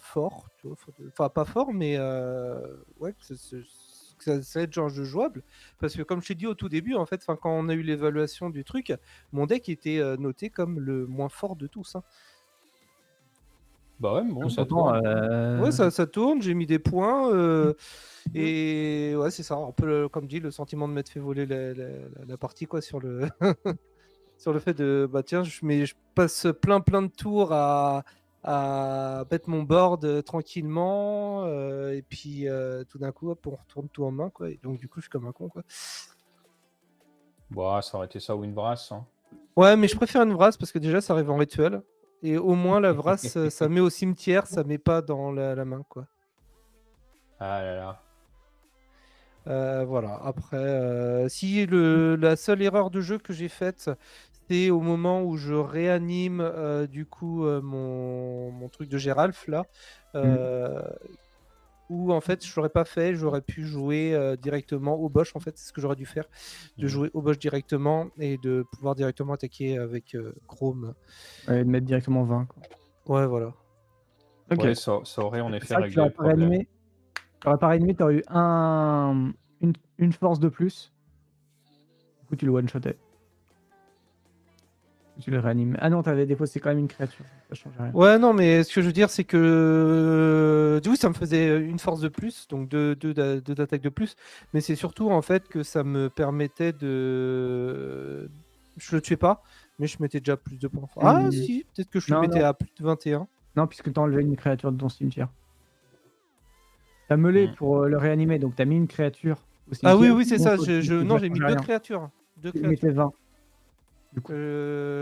fort, tu vois. Enfin, pas fort, mais ouais, que ça allait être genre jeu jouable. Parce que comme je t'ai dit au tout début, en fait, quand on a eu l'évaluation du truc, mon deck était noté comme le moins fort de tous, hein. Bah ouais, mais bon, ça Pourtant, tourne. Ouais, ça tourne, j'ai mis des points. Et ouais, c'est ça, un peu comme dit, le sentiment de m'être fait voler la partie, quoi, sur le sur le fait de bah tiens, je passe plein de tours à mettre mon board tranquillement, et puis tout d'un coup, hop, on retourne tout en main, quoi. Et donc du coup, je suis comme un con, quoi. Bah, ça aurait été ça ou une brasse. Hein. Ouais, mais je préfère une vrasse parce que déjà, ça arrive en rituel. Et au moins, la vrasse, ça met au cimetière, ça met pas dans la main, quoi. Ah là là. Voilà. Après, si la seule erreur de jeu que j'ai faite, c'est au moment où je réanime du coup mon truc de Géralf là, où en fait je l'aurais pas fait, j'aurais pu jouer directement au Bosch, en fait, c'est ce que j'aurais dû faire, de jouer au Bosch directement et de pouvoir directement attaquer avec Chrome. Ouais, de mettre directement 20. Quoi. Ouais, voilà. Ok. Ouais, ça aurait en C'est effet vrai que réglé le problème. tu n'aurais pas réanimé, tu aurais eu une force de plus. Du coup, tu le one-shotais. Tu le réanimes. Ah non, t'avais défaussé quand même une créature. Ça change rien. Ouais, non, mais ce que je veux dire, c'est que du coup, ça me faisait une force de plus, donc deux d'attaque de plus. Mais c'est surtout en fait que ça me permettait de. Je le tuais pas, mais je mettais déjà plus de points. Ah, si, peut-être que je le Non, mettais non. à plus de 21. Non, puisque tu as enlevé une créature de ton cimetière. T'as meulé pour le réanimer, donc t'as mis une créature au Ah cimetière. oui, c'est ça. Donc, Non, j'ai mis change deux rien. créatures. Tu mettais 20.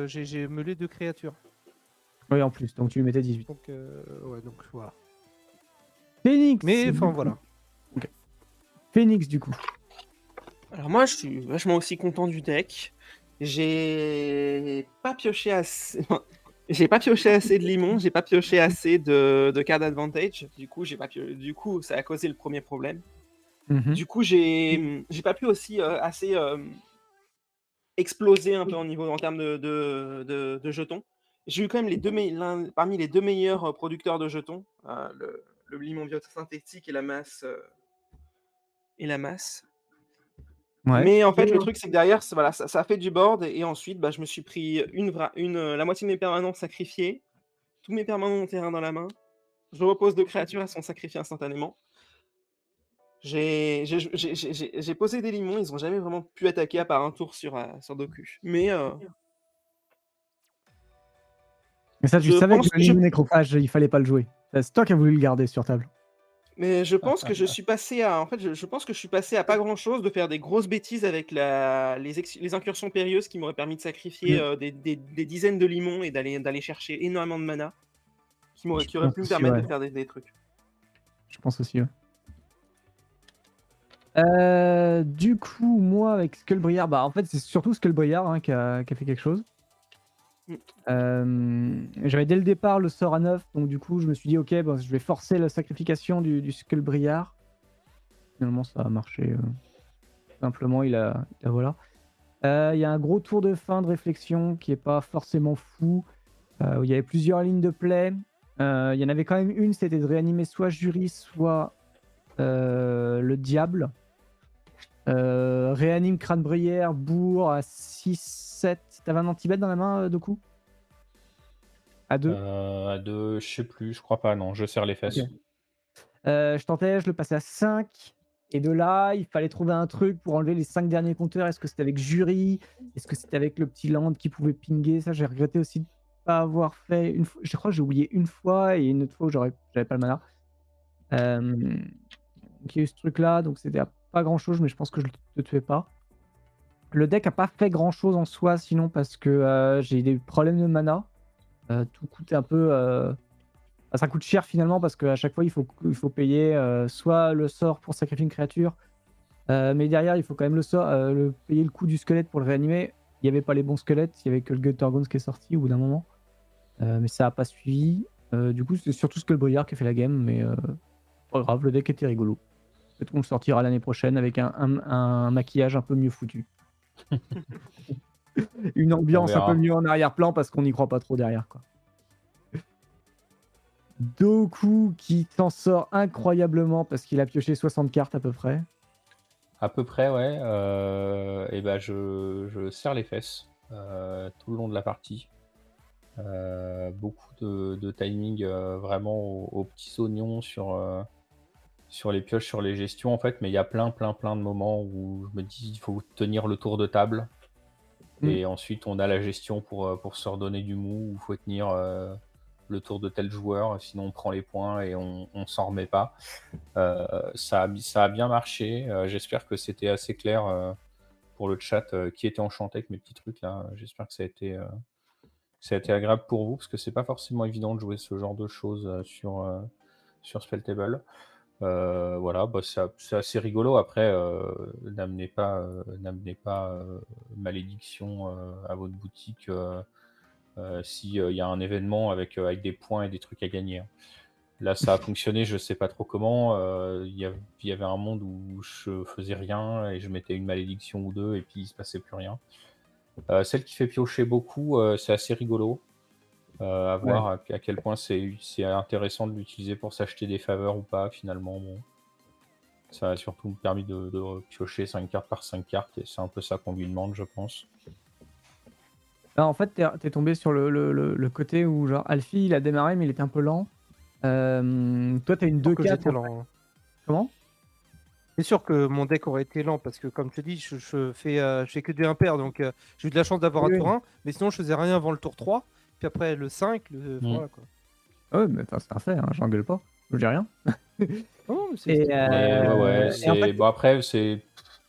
J'ai meulé deux créatures. Oui, en plus, donc tu lui mettais 18. Donc, ouais, donc voilà. Phoenix. Mais du enfin, coup. voilà. Ok. Phoenix, du coup. Alors moi, je suis vachement aussi content du deck. J'ai pas pioché assez. J'ai pas pioché assez de limon, j'ai pas pioché assez de card advantage. Du coup, ça a causé le premier problème. Du coup, j'ai pas pu aussi assez exploser un peu en termes de jetons. J'ai eu quand même parmi les deux meilleurs producteurs de jetons, le limon biosynthétique et la masse. Ouais. Mais en fait, le truc, c'est que derrière, voilà, ça a fait du board, et ensuite, bah, je me suis pris la moitié de mes permanents sacrifiés, tous mes permanents en terrain dans la main, Je repose 2 créatures, elles sont sacrifiées instantanément. J'ai posé des limons, ils ont jamais vraiment pu attaquer à part un tour sur Doku. Mais Mais ça, tu je savais que pense le que je Limon Nécrophage, il fallait pas le jouer. C'est toi qui as voulu le garder sur table. mais je pense que je suis passé à en fait, je pense que je suis passé à pas grand-chose de faire des grosses bêtises avec les incursions périlleuses qui m'auraient permis de sacrifier, Mm. des dizaines de limons et d'aller chercher énormément de mana, qui Je auraient pense pu me aussi, permettre ouais. de faire des trucs. Je pense aussi, ouais. Du coup, moi, avec Skullbriar, bah, en fait, c'est surtout Skullbriar hein, qui a fait quelque chose. J'avais dès le départ le sort à 9, donc du coup, je me suis dit, ok, bon, je vais forcer la sacrification du Skullbriar. Finalement, ça a marché. Simplement, voilà. Il y a un gros tour de fin de réflexion qui est pas forcément fou, où il y avait plusieurs lignes de play. Il y en avait quand même une, c'était de réanimer soit Jury, soit le Diable. Réanime Crâne-Brière, bourre à 6-7. T'avais un anti-bet dans la main, Doku? À 2? À 2, je sais plus, je crois pas, non, je serre les fesses. Ok. Je tentais, je le passais à 5. Et de là, il fallait trouver un truc pour enlever les 5 derniers compteurs. Est-ce que c'était avec Jury? Est-ce que c'était avec le petit land qui pouvait pinguer? Ça, j'ai regretté aussi de pas avoir fait une fois. Je crois que j'ai oublié une fois et une autre fois où j'avais pas le mana. Donc il y a eu ce truc-là, donc c'était à pas grand-chose, mais je pense que je le tuais pas. Le deck a pas fait grand-chose en soi, sinon parce que j'ai eu des problèmes de mana. Tout coûtait un peu... ça coûte cher finalement parce qu'à chaque fois il faut payer soit le sort pour sacrifier une créature, mais derrière il faut quand même payer le coût du squelette pour le réanimer. Il n'y avait pas les bons squelettes, il n'y avait que le Guttergons qui est sorti au bout d'un moment, mais ça n'a pas suivi. Du coup c'est surtout Skullbriar qui a fait la game, mais pas grave, le deck était rigolo. Peut-être qu'on le sortira l'année prochaine avec un maquillage un peu mieux foutu. Une ambiance un peu verra. mieux en arrière-plan parce qu'on n'y croit pas trop derrière, quoi. Doku qui s'en sort incroyablement parce qu'il a pioché 60 cartes à peu près. À peu près, ouais. Et ben je serre les fesses tout le long de la partie. Beaucoup de timing vraiment aux petits oignons sur les pioches, sur les gestions en fait, mais il y a plein de moments où je me dis il faut tenir le tour de table. Et ensuite on a la gestion pour se redonner du mou, où il faut tenir le tour de tel joueur, sinon on prend les points et on s'en remet pas. Ça a bien marché. J'espère que c'était assez clair pour le chat qui était enchanté avec mes petits trucs là. J'espère que ça a été agréable pour vous, parce que c'est pas forcément évident de jouer ce genre de choses sur Spelltable. Voilà, bah, c'est assez rigolo. Après, n'amenez pas malédiction à votre boutique s'il y a un événement avec des points et des trucs à gagner. Hein. Là, ça a fonctionné, je sais pas trop comment. Il y avait un monde où je faisais rien et je mettais une malédiction ou deux et puis il se passait plus rien. Celle qui fait piocher beaucoup, c'est assez rigolo. À voir à quel point c'est intéressant de l'utiliser pour s'acheter des faveurs ou pas, finalement. Bon. Ça a surtout permis de piocher 5 cartes par 5 cartes, et c'est un peu ça qu'on lui demande, je pense. Alors, en fait, t'es tombé sur le côté où, genre, Alfie, il a démarré, mais il était un peu lent. Toi, t'as une 2-4. J'étais lent. Comment? C'est sûr que mon deck aurait été lent parce que, comme je te dis, je fais que des impairs, donc j'ai eu de la chance d'avoir Oui, un tour 1, mais sinon je faisais rien avant le tour 3, puis après le 5, voilà quoi. Ouais, mais c'est parfait, hein, j'engueule pas, je dis rien. Non, mais Et, Mais ouais, et en fait, bon, après, c'est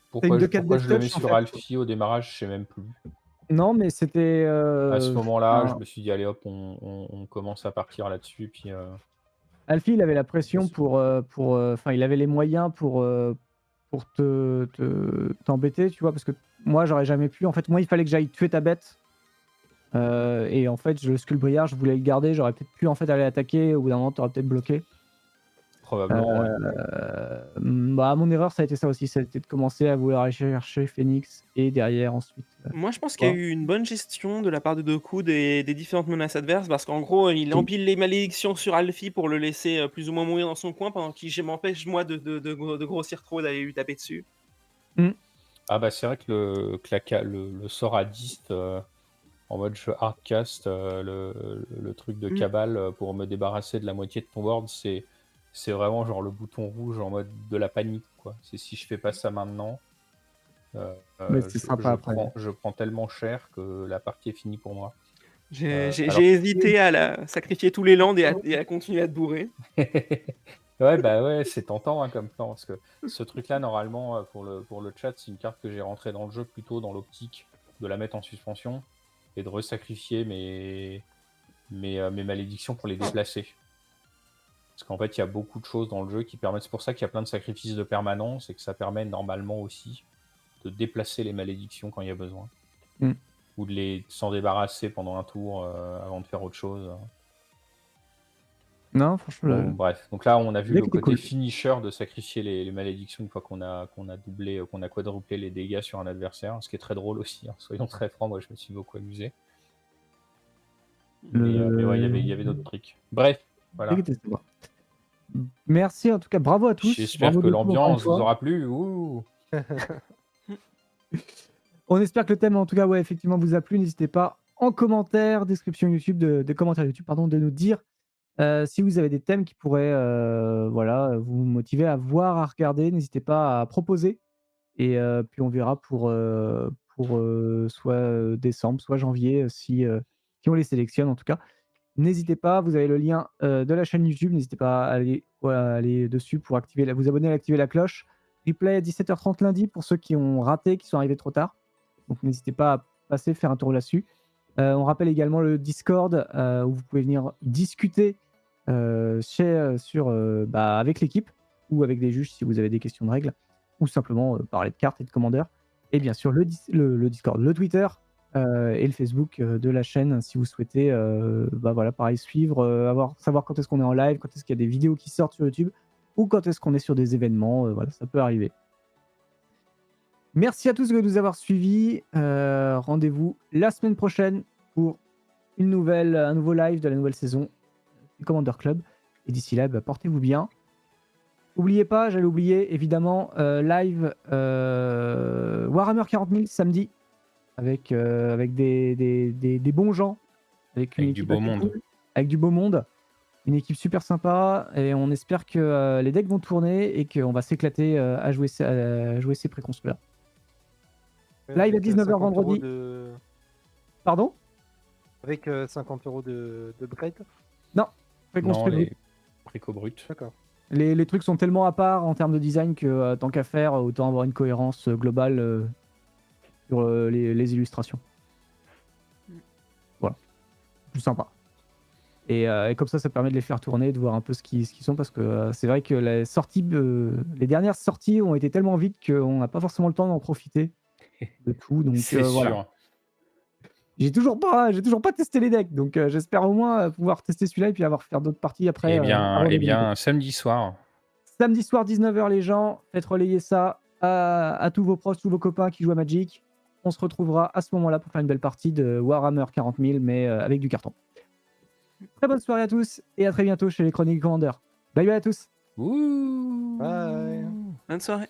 pourquoi une 2-4 je le mets Death Touch, en sur fait. Alfie au démarrage, je sais même plus. Non, mais c'était. À ce moment-là, je me suis dit, allez hop, on commence à partir là-dessus. Puis, Alfie, il avait la pression enfin, il avait les moyens pour t'embêter, tu vois, parce que moi, j'aurais jamais pu. En fait, moi, il fallait que j'aille tuer ta bête. Et en fait, le Skullbriar, je voulais le garder. J'aurais peut-être pu en fait aller attaquer. Au bout d'un moment, t'aurais peut-être bloqué. probablement, ouais. Bah, mon erreur, ça a été ça aussi. Ça a été de commencer à vouloir aller chercher Phoenix et derrière ensuite. Moi, je pense qu'il y a eu une bonne gestion de la part de Doku des différentes menaces adverses, parce qu'en gros, il empile les malédictions sur Alfie pour le laisser plus ou moins mourir dans son coin, pendant qu'il m'empêche, moi, de grossir trop et d'aller lui taper dessus. Ah bah c'est vrai que le sort à 10, en mode jeu hardcast, le truc de cabale pour me débarrasser de la moitié de ton board, c'est vraiment genre le bouton rouge en mode de la panique, quoi. C'est si je fais pas ça maintenant, Mais c'est sympa après. je prends tellement cher que la partie est finie pour moi. J'ai alors- hésité à sacrifier tous les landes et à continuer à te bourrer. Ouais, bah ouais, c'est tentant hein, comme plan, parce que ce truc-là, normalement, pour le chat, c'est une carte que j'ai rentrée dans le jeu plutôt dans l'optique de la mettre en suspension et de resacrifier mes malédictions pour les déplacer. Parce qu'en fait, il y a beaucoup de choses dans le jeu qui permettent. C'est pour ça qu'il y a plein de sacrifices de permanence et que ça permet normalement aussi de déplacer les malédictions quand il y a besoin. Ou de s'en débarrasser pendant un tour avant de faire autre chose. Non, franchement. Bon, bref, donc là on a vu Le le deck était côté cool. finisher de sacrifier les malédictions une fois qu'on a doublé, qu'on a quadruplé les dégâts sur un adversaire, ce qui est très drôle aussi, hein. Soyons très francs, moi je me suis beaucoup amusé. Mais ouais, il y avait d'autres trucs. Bref, voilà. Le deck était sympa. Merci en tout cas, bravo à tous. J'espère Bravo que beaucoup, encore une l'ambiance vous fois. aura plu. Ouh. On espère que le thème, en tout cas, ouais, effectivement, vous a plu. N'hésitez pas en commentaire, description YouTube, de commentaires YouTube, pardon, de nous dire si vous avez des thèmes qui pourraient voilà, vous motiver à voir, à regarder. N'hésitez pas à proposer. Et puis on verra pour soit décembre, soit janvier, si on les sélectionne en tout cas. N'hésitez pas, vous avez le lien de la chaîne YouTube. N'hésitez pas à aller dessus pour vous abonner et activer la cloche. Replay à 17h30 lundi pour ceux qui ont raté, qui sont arrivés trop tard. Donc n'hésitez pas à passer, faire un tour là-dessus. On rappelle également le Discord où vous pouvez venir discuter avec l'équipe ou avec des juges si vous avez des questions de règles, ou simplement parler de cartes et de commandeurs. Et bien sûr le Discord, le Twitter et le Facebook de la chaîne si vous souhaitez pareil, suivre, savoir quand est-ce qu'on est en live, quand est-ce qu'il y a des vidéos qui sortent sur YouTube, ou quand est-ce qu'on est sur des événements, voilà, ça peut arriver. Merci à tous de nous avoir suivis. Rendez-vous la semaine prochaine pour un nouveau live de la nouvelle saison du Commander Club. Et d'ici là, portez-vous bien. N'oubliez pas, j'allais oublier, évidemment, live Warhammer 40 000 samedi avec des bons gens. Avec du beau monde. Cool, avec du beau monde. Une équipe super sympa. Et on espère que les decks vont tourner et qu'on va s'éclater à jouer ces préconstruits-là. Live à 19h vendredi. Pardon ? Avec 50 € de upgrade. Non, préconstruit. Non, les préco brut. D'accord. Les trucs sont tellement à part en termes de design que tant qu'à faire, autant avoir une cohérence globale sur les illustrations. Voilà. Plus sympa. Et comme ça permet de les faire tourner, de voir un peu ce qu'ils sont, parce que c'est vrai que les dernières sorties ont été tellement vite qu'on n'a pas forcément le temps d'en profiter de tout. Donc c'est sûr. Voilà. J'ai toujours pas testé les decks, donc j'espère au moins pouvoir tester celui-là et puis faire d'autres parties après. Eh bien, samedi soir. Samedi soir, 19h, les gens, faites relayer ça à tous vos proches, tous vos copains qui jouent à Magic. On se retrouvera à ce moment-là pour faire une belle partie de Warhammer 40 000, mais avec du carton. Très bonne soirée à tous et à très bientôt chez les Chroniques Commander. Bye bye à tous. Ouh. Bye. Bonne soirée.